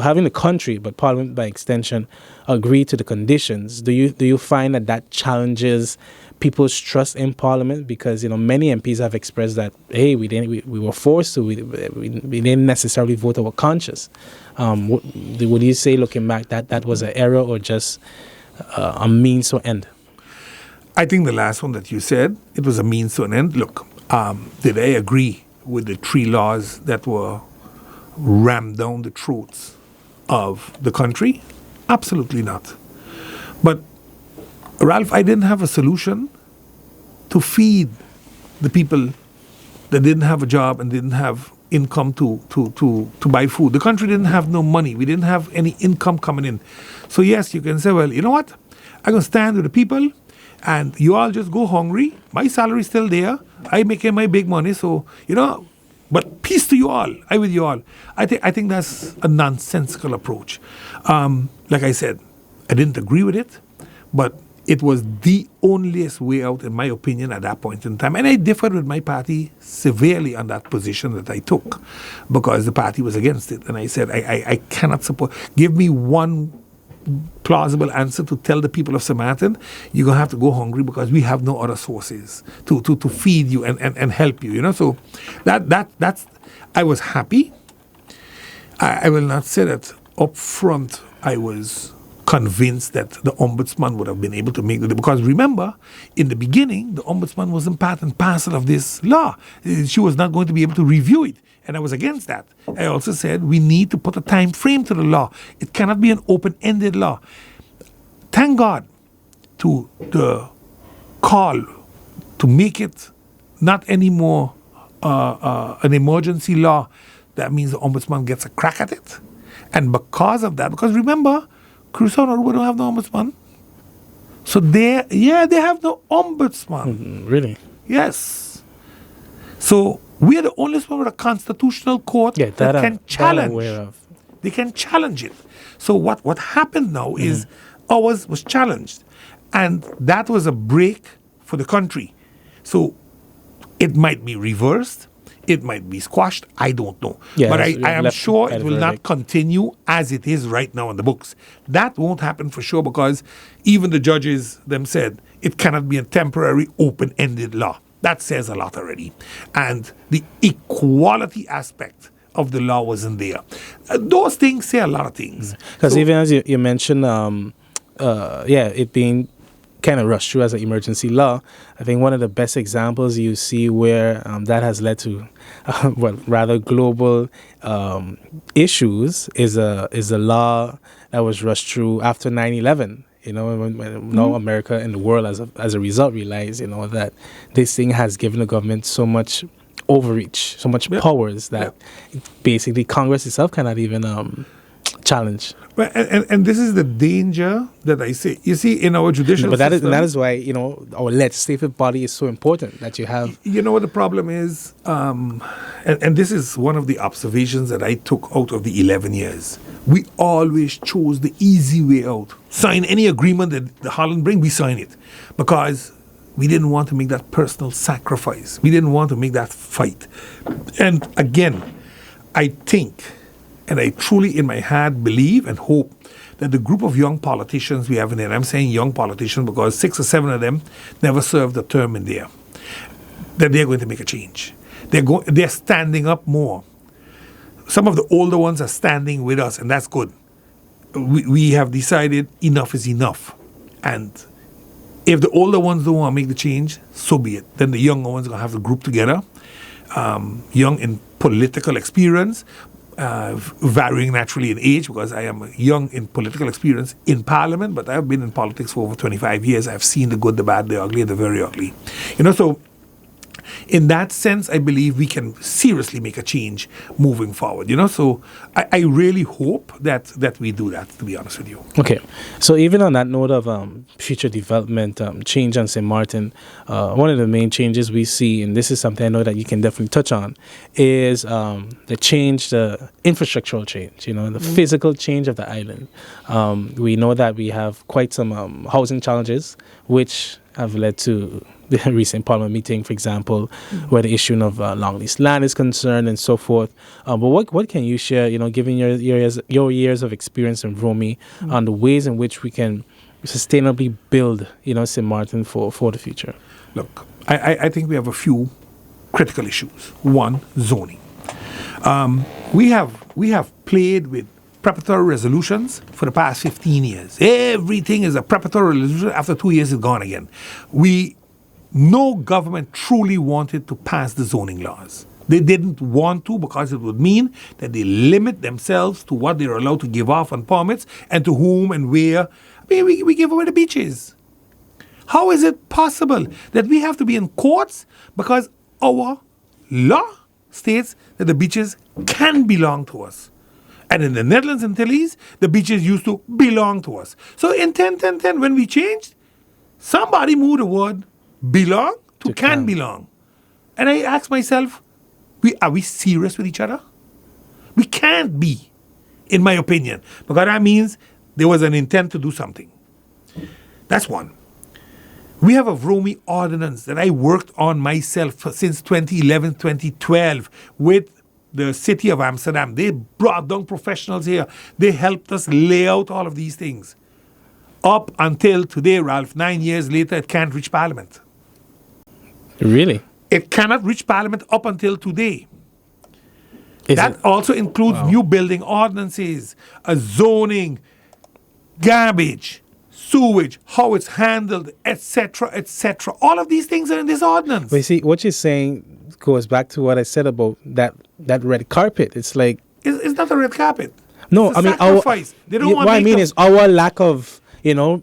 Speaker 1: having the country, but Parliament by extension, agree to the conditions, do you find that challenges people's trust in Parliament? Because many MPs have expressed that, hey, we were forced to, we didn't necessarily vote our conscience. Would you say, looking back, that was an error or just a means to end?
Speaker 2: I think the last one that you said, it was a means to an end. Look, did I agree with the 3 laws that were rammed down the throats of the country? Absolutely not. But Ralph, I didn't have a solution to feed the people that didn't have a job and didn't have income to buy food. The country didn't have no money. We didn't have any income coming in. So yes, you can say, well, you know what? I'm going to stand with the people and you all just go hungry. My salary's still there. I'm making my big money. So, but peace to you all. I with you all. I think that's a nonsensical approach. Like I said, I didn't agree with it, but it was the onlyest way out, in my opinion, at that point in time. And I differed with my party severely on that position that I took because the party was against it. And I said, I cannot support. Give me one plausible answer to tell the people of St. Martin, you're going to have to go hungry because we have no other sources to feed you and help you, So that's, I was happy. I will not say that up front I was convinced that the ombudsman would have been able to make it. Because remember, in the beginning, the ombudsman wasn't part and parcel of this law. She was not going to be able to review it. And I was against that. I also said we need to put a time frame to the law. It cannot be an open-ended law. Thank God to the call to make it not anymore an emergency law. That means the ombudsman gets a crack at it. And because of that, because remember, Crusoe and Aruba don't have no ombudsman. So they have no ombudsman.
Speaker 1: Really?
Speaker 2: Yes. So we are the only one with a constitutional court that can challenge. They can challenge it. So what happened now is ours was challenged. And that was a break for the country. So it might be reversed. It might be squashed. I don't know.
Speaker 1: Yeah,
Speaker 2: but
Speaker 1: it's
Speaker 2: I am
Speaker 1: left
Speaker 2: sure
Speaker 1: by
Speaker 2: it
Speaker 1: the
Speaker 2: will not
Speaker 1: verdict.
Speaker 2: continue as it is right now in the books. That won't happen for sure, because even the judges them said it cannot be a temporary open-ended law. That says a lot already. And the equality aspect of the law wasn't there. Those things say a lot of things.
Speaker 1: Because
Speaker 2: So-
Speaker 1: even as you mentioned, it being kind of rushed through as an emergency law, I think one of the best examples you see where that has led to, rather global issues is a law that was rushed through after 9/11. You know, when now America and the world as a result realize, you know, that this thing has given the government so much overreach, so much
Speaker 2: Yep.
Speaker 1: powers that basically Congress itself cannot even challenge.
Speaker 2: But, and this is the danger that I say. You see, in our judicial
Speaker 1: But
Speaker 2: system,
Speaker 1: that is why, you know, our legislative body is so important, that you have.
Speaker 2: you know what the problem is? And this is one of the observations that I took out of the 11 years. We always chose the easy way out. Sign any agreement that the Holland bring, we sign it. Because we didn't want to make that personal sacrifice. We didn't want to make that fight. And again, I think, and I truly in my heart believe and hope that the group of young politicians we have in there, and I'm saying young politicians because 6 or 7 of them never served a term in there, that they're going to make a change. They're standing up more. Some of the older ones are standing with us, and that's good. We have decided enough is enough. And if the older ones don't want to make the change, so be it. Then the younger ones are going to have to group together, young in political experience, varying naturally in age, because I am young in political experience in Parliament, but I've been in politics for over 25 years. I've seen the good, the bad, the ugly, and the very ugly. You know, so in that sense, I believe we can seriously make a change moving forward. You know, so I really hope that we do that, to be honest with you.
Speaker 1: Okay, so even on that note of future development, change on St. Martin, one of the main changes we see, and this is something I know that you can definitely touch on, is the change, the infrastructural change, you know, the physical change of the island. We know that we have quite some housing challenges, which have led to the recent Parliament meeting, for example, where the issue of long lease land is concerned and so forth. But what can you share, you know, given your years of experience in Romy, on the ways in which we can sustainably build, you know, St. Martin for the future?
Speaker 2: Look, I think we have a few critical issues. One, zoning. We have played with preparatory resolutions for the past 15 years. Everything is a preparatory resolution. After 2 years, it's gone again. No government truly wanted to pass the zoning laws. They didn't want to, because it would mean that they limit themselves to what they're allowed to give off on permits and to whom and where. I mean, we give away the beaches. How is it possible that we have to be in courts because our law states that the beaches can belong to us? And in the Netherlands and Antilles, the beaches used to belong to us. So in 10, when we changed, somebody moved the word belong to can belong. And I asked myself, are we serious with each other? We can't be, in my opinion, because that means there was an intent to do something. That's one. We have a Romy ordinance that I worked on myself since 2011, 2012 with the city of Amsterdam. They brought down professionals here. They helped us lay out all of these things. Up until today, Ralph, 9 years later, it can't reach Parliament.
Speaker 1: Really?
Speaker 2: It cannot reach Parliament up until today.
Speaker 1: Is
Speaker 2: That
Speaker 1: it?
Speaker 2: also includes new building ordinances, zoning, garbage, sewage, how it's handled, etc., etc. All of these things are in this ordinance.
Speaker 1: But you see, what you're saying goes back to what I said about that red carpet. It's like,
Speaker 2: It's not a red carpet.
Speaker 1: no,
Speaker 2: It's a
Speaker 1: I mean,
Speaker 2: sacrifice. They don't want
Speaker 1: what I mean
Speaker 2: make
Speaker 1: is our lack of, you know,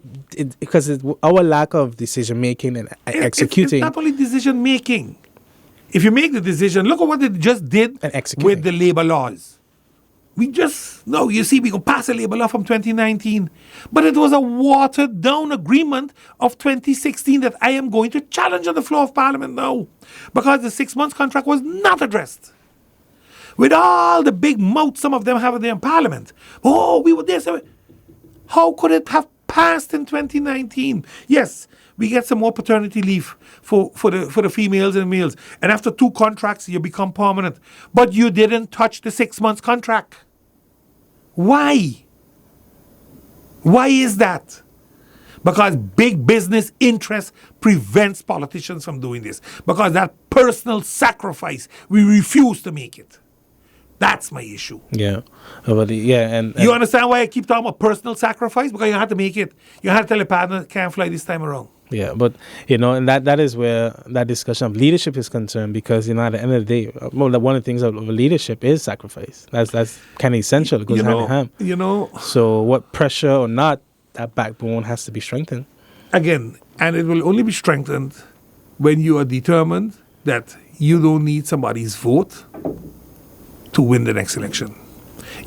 Speaker 1: because our lack of decision making and executing.
Speaker 2: It's not only decision making. If you make the decision, look at what they just did
Speaker 1: And executing.
Speaker 2: with the labor laws. You see, we can pass a labor law from 2019. But it was a watered down agreement of 2016 that I am going to challenge on the floor of Parliament now. Because the 6 months contract was not addressed. With all the big mouths some of them have there in Parliament. Oh, we were there. So how could it have passed in 2019. Yes, we get some more paternity leave for the females and males. And after 2 contracts, you become permanent. But you didn't touch the 6 months contract. Why? Why is that? Because big business interest prevents politicians from doing this. Because that personal sacrifice, we refuse to make it. That's my issue.
Speaker 1: Yeah. And
Speaker 2: you understand why I keep talking about personal sacrifice? Because you have to make it. You have to tell your partner, can't fly this time around.
Speaker 1: Yeah, but and that is where that discussion of leadership is concerned, because at the end of the day, one of the things of leadership is sacrifice. That's kind of essential. It goes hand in hand. So what pressure or not, that backbone has to be strengthened.
Speaker 2: Again, and it will only be strengthened when you are determined that you don't need somebody's vote to win the next election.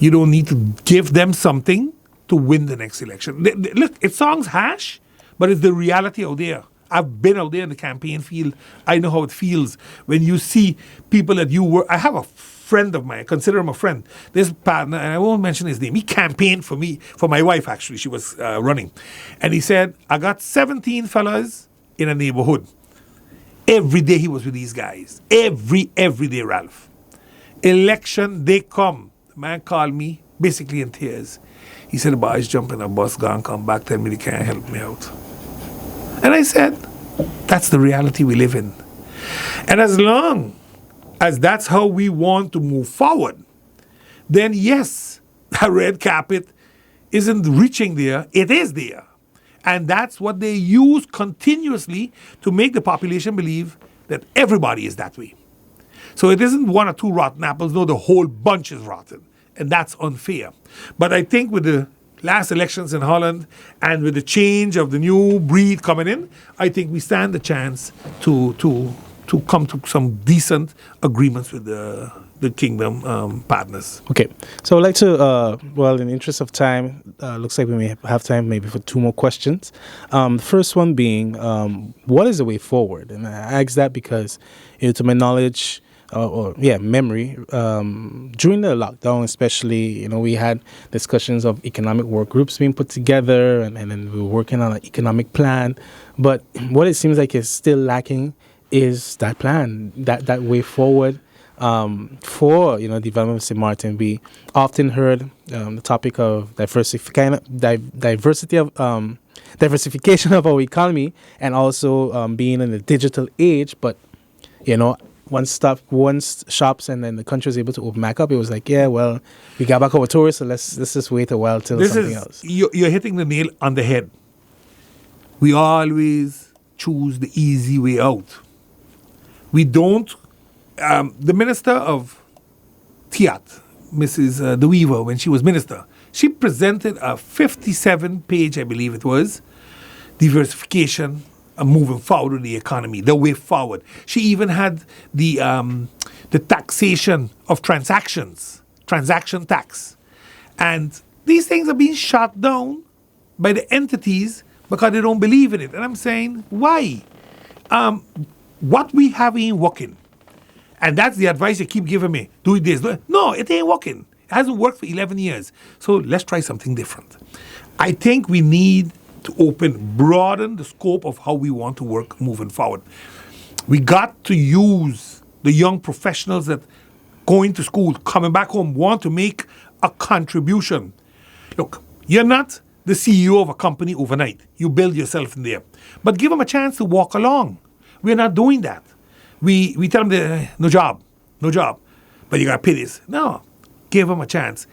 Speaker 2: You don't need to give them something to win the next election. Look, it sounds harsh, but it's the reality out there. I've been out there in the campaign field. I know how it feels when you see people that you work. I have a friend of mine, I consider him a friend. This partner, and I won't mention his name, he campaigned for me, for my wife actually. She was running. And he said, I got 17 fellas in a neighborhood. Every day he was with these guys. Every day, Ralph. Election day come. The man called me, basically in tears. He said, the boys jump in a bus, go and come back, tell me they can't help me out. And I said, that's the reality we live in. And as long as that's how we want to move forward, then yes, a red carpet isn't reaching there, it is there. And that's what they use continuously to make the population believe that everybody is that way. So it isn't 1 or 2 rotten apples, no, the whole bunch is rotten. And that's unfair. But I think with the last elections in Holland and with the change of the new breed coming in, I think we stand a chance to come to some decent agreements with the kingdom partners.
Speaker 1: Okay, so I'd like to, in the interest of time, looks like we may have time maybe for 2 more questions. The first one being, what is the way forward? And I ask that because, to my knowledge, memory, during the lockdown especially, we had discussions of economic work groups being put together, and then we were working on an economic plan. But what it seems like is still lacking is that plan, that way forward for development of St. Martin. We often heard the topic of diversification of our economy, and also being in the digital age. But once shops and then the country was able to open back up, it was like, we got back our tourists, so let's just wait a while till something else.
Speaker 2: You're hitting the nail on the head. We always choose the easy way out. We don't. The Minister of Tiat, Mrs. De Weaver, when she was minister, she presented a 57-page, I believe it was, diversification and moving forward with the economy, the way forward. She even had the taxation of transactions, transaction tax. And these things are being shut down by the entities because they don't believe in it. And I'm saying, why? What we have ain't working. And that's the advice you keep giving me. Do this. No, it ain't working. It hasn't worked for 11 years. So let's try something different. I think we need to broaden the scope of how we want to work moving forward. We got to use the young professionals that going to school, coming back home, want to make a contribution. Look, you're not the CEO of a company overnight. You build yourself in there. But give them a chance to walk along. We're not doing that. We tell them, no job, but you got to pay this. No, give them a chance.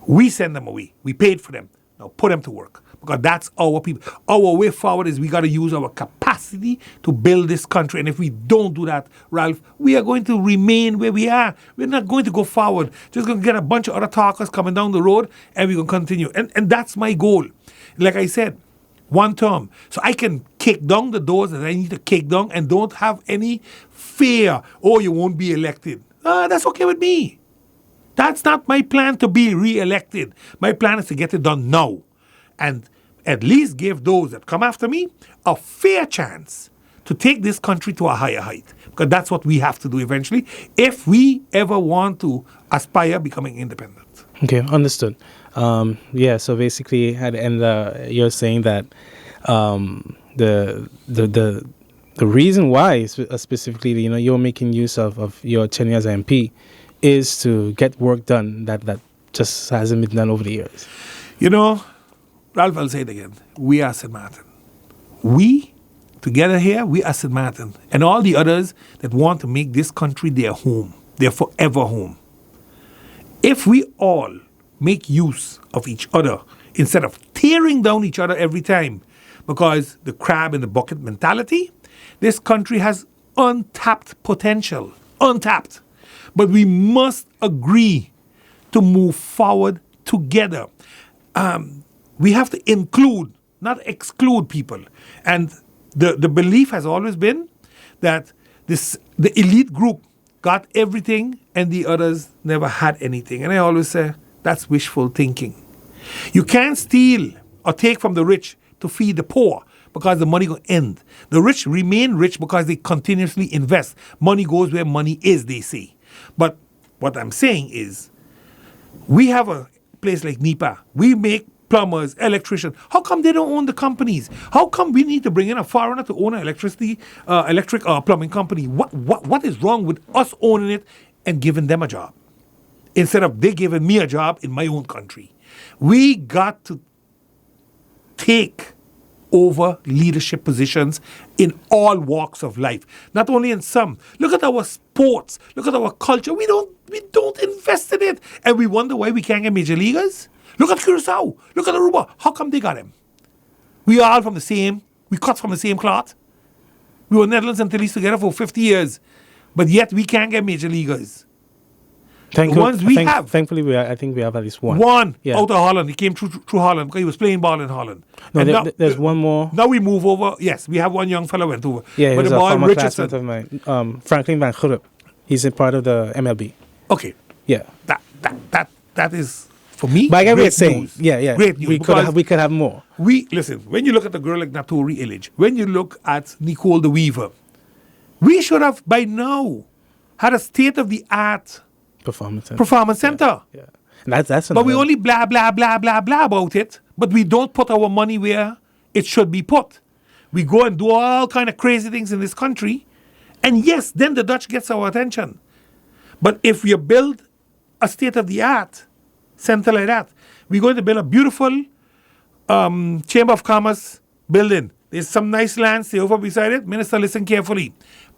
Speaker 2: We send them away. We paid for them. Now put them to work, because that's our people. Our way forward is we got to use our capacity to build this country. And if we don't do that, Ralph, we are going to remain where we are. We're not going to go forward. Just going to get a bunch of other talkers coming down the road, and we're going to continue. And that's my goal. Like I said, 1 term. So I can kick down the doors that I need to kick down and don't have any fear, you won't be elected. That's okay with me. That's not my plan to be re-elected. My plan is to get it done now. And at least give those that come after me a fair chance to take this country to a higher height. Because that's what we have to do eventually if we ever want to aspire becoming independent.
Speaker 1: Okay, understood. Yeah, so basically, at the end, you're saying that the reason why specifically, you're making use of your tenure as MP is to get work done that just hasn't been done over the years.
Speaker 2: Ralph, I'll say it again. We are St. Martin. We, together here, we are St. Martin. And all the others that want to make this country their home, their forever home. If we all make use of each other instead of tearing down each other every time, because the crab in the bucket mentality, this country has untapped potential. Untapped. But we must agree to move forward together. We have to include, not exclude people. And the belief has always been that the elite group got everything and the others never had anything. And I always say, that's wishful thinking. You can't steal or take from the rich to feed the poor because the money will end. The rich remain rich because they continuously invest. Money goes where money is, they say. But what I'm saying is, we have a place like NEPA. We make plumbers, electricians. How come they don't own the companies? How come we need to bring in a foreigner to own an electric plumbing company? What is wrong with us owning it and giving them a job instead of they giving me a job in my own country? We got to take over leadership positions in all walks of life, not only in some. Look at our sports. Look at our culture. We don't invest in it, and we wonder why we can't get major leaguers. Look at Curacao. Look at Aruba. How come they got him? We are all from the same. We cut from the same cloth. We were Netherlands and Tilly's together for 50 years, but yet we can't get major leaguers.
Speaker 1: Thankfully, I think we have at least one.
Speaker 2: One out of Holland. He came through Holland because he was playing ball in Holland.
Speaker 1: No, there's one more.
Speaker 2: Now we move over. Yes, we have one young fellow went over.
Speaker 1: Yeah, he
Speaker 2: but
Speaker 1: was
Speaker 2: the
Speaker 1: a
Speaker 2: boy
Speaker 1: former
Speaker 2: Richardson.
Speaker 1: classmate of mine. Franklin Van Gurup. He's a part of the MLB.
Speaker 2: Okay.
Speaker 1: Yeah.
Speaker 2: That is, for me,
Speaker 1: but I get what
Speaker 2: great
Speaker 1: you're saying.
Speaker 2: news.
Speaker 1: Yeah.
Speaker 2: Great news.
Speaker 1: We could have more.
Speaker 2: Listen, when you look at a girl like Natori Illich, when you look at Nicole the Weaver, we should have by now had a state-of-the-art performance center.
Speaker 1: Yeah. And that's
Speaker 2: but we only blah, blah, blah, blah, blah about it, but we don't put our money where it should be put. We go and do all kind of crazy things in this country, and yes, then the Dutch gets our attention. But if we build a state-of-the-art center like that, we're going to build a beautiful Chamber of Commerce building. There's some nice land, stay over beside it. Minister, listen carefully.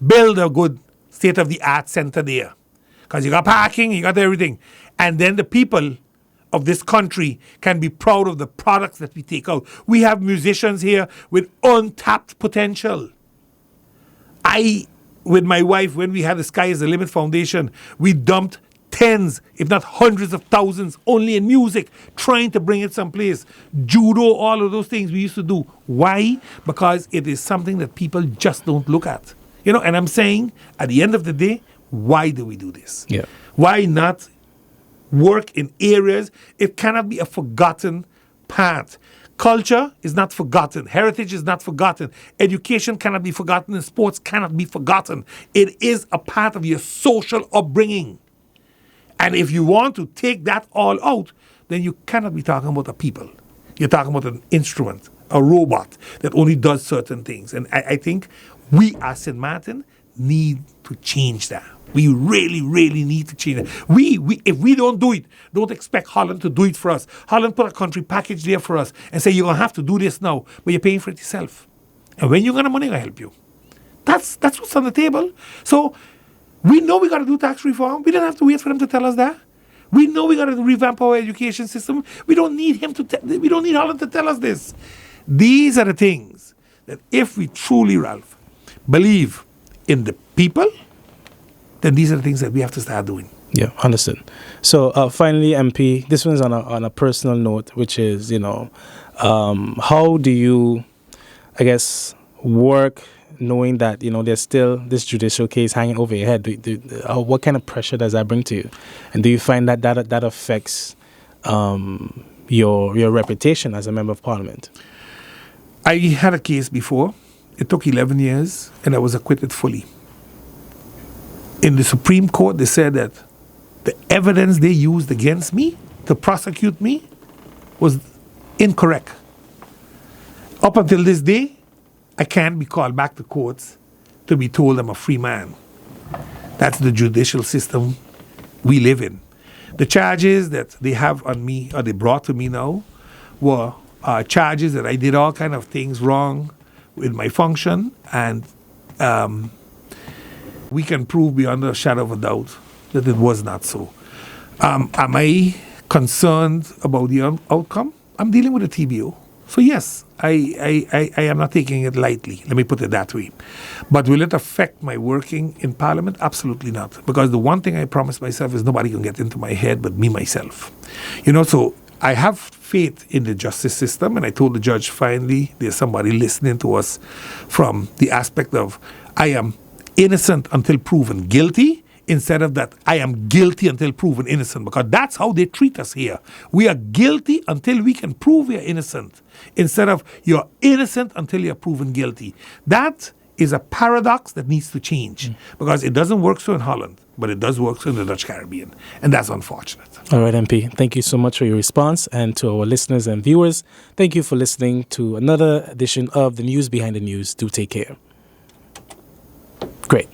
Speaker 2: Build a good state-of-the-art center there. Because you got parking, you got everything. And then the people of this country can be proud of the products that we take out. We have musicians here with untapped potential. With my wife, when we had the Sky is the Limit Foundation, we dumped tens, if not hundreds of thousands, only in music, trying to bring it someplace. Judo, all of those things we used to do. Why? Because it is something that people just don't look at. And I'm saying, at the end of the day, why do we do this?
Speaker 1: Yeah.
Speaker 2: Why not work in areas? It cannot be a forgotten part. Culture is not forgotten. Heritage is not forgotten. Education cannot be forgotten, and sports cannot be forgotten. It is a part of your social upbringing. And if you want to take that all out, then you cannot be talking about a people. You're talking about an instrument, a robot that only does certain things. And I think we as St. Martin need to change that. We really, really need to change that. If we don't do it, don't expect Holland to do it for us. Holland put a country package there for us and say, you're going to have to do this now, but you're paying for it yourself. And when you're going to money, going to help you. That's what's on the table. So we know we got to do tax reform. We don't have to wait for them to tell us that. We know we got to revamp our education system. We don't need we don't need Holland to tell us this. These are the things that if we truly, Ralph, believe in the people, then these are the things that we have to start doing.
Speaker 1: Yeah, understood. So finally, MP, this one's on a personal note, which is, how do you, I guess, work knowing that, there's still this judicial case hanging over your head? What kind of pressure does that bring to you? And do you find that affects your reputation as a member of parliament?
Speaker 2: I had a case before. It took 11 years, and I was acquitted fully. In the Supreme Court, they said that the evidence they used against me to prosecute me was incorrect. Up until this day, I can't be called back to courts to be told I'm a free man. That's the judicial system we live in. The charges that they have on me, or they brought to me now, were charges that I did all kind of things wrong with my function, and we can prove beyond a shadow of a doubt that it was not so. Am I concerned about the outcome? I'm dealing with a TBO. So yes, I am not taking it lightly. Let me put it that way. But will it affect my working in Parliament? Absolutely not. Because the one thing I promised myself is nobody can get into my head but me, myself. So I have faith in the justice system, and I told the judge, finally, there's somebody listening to us from the aspect of I am innocent until proven guilty, instead of that I am guilty until proven innocent, because that's how they treat us here. We are guilty until we can prove we are innocent, instead of you're innocent until you're proven guilty. That is a paradox that needs to change, because it doesn't work so in Holland, but it does work so in the Dutch Caribbean, and that's unfortunate.
Speaker 1: All right, MP, thank you so much for your response, and to our listeners and viewers, thank you for listening to another edition of The News Behind the News. Do take care. Great.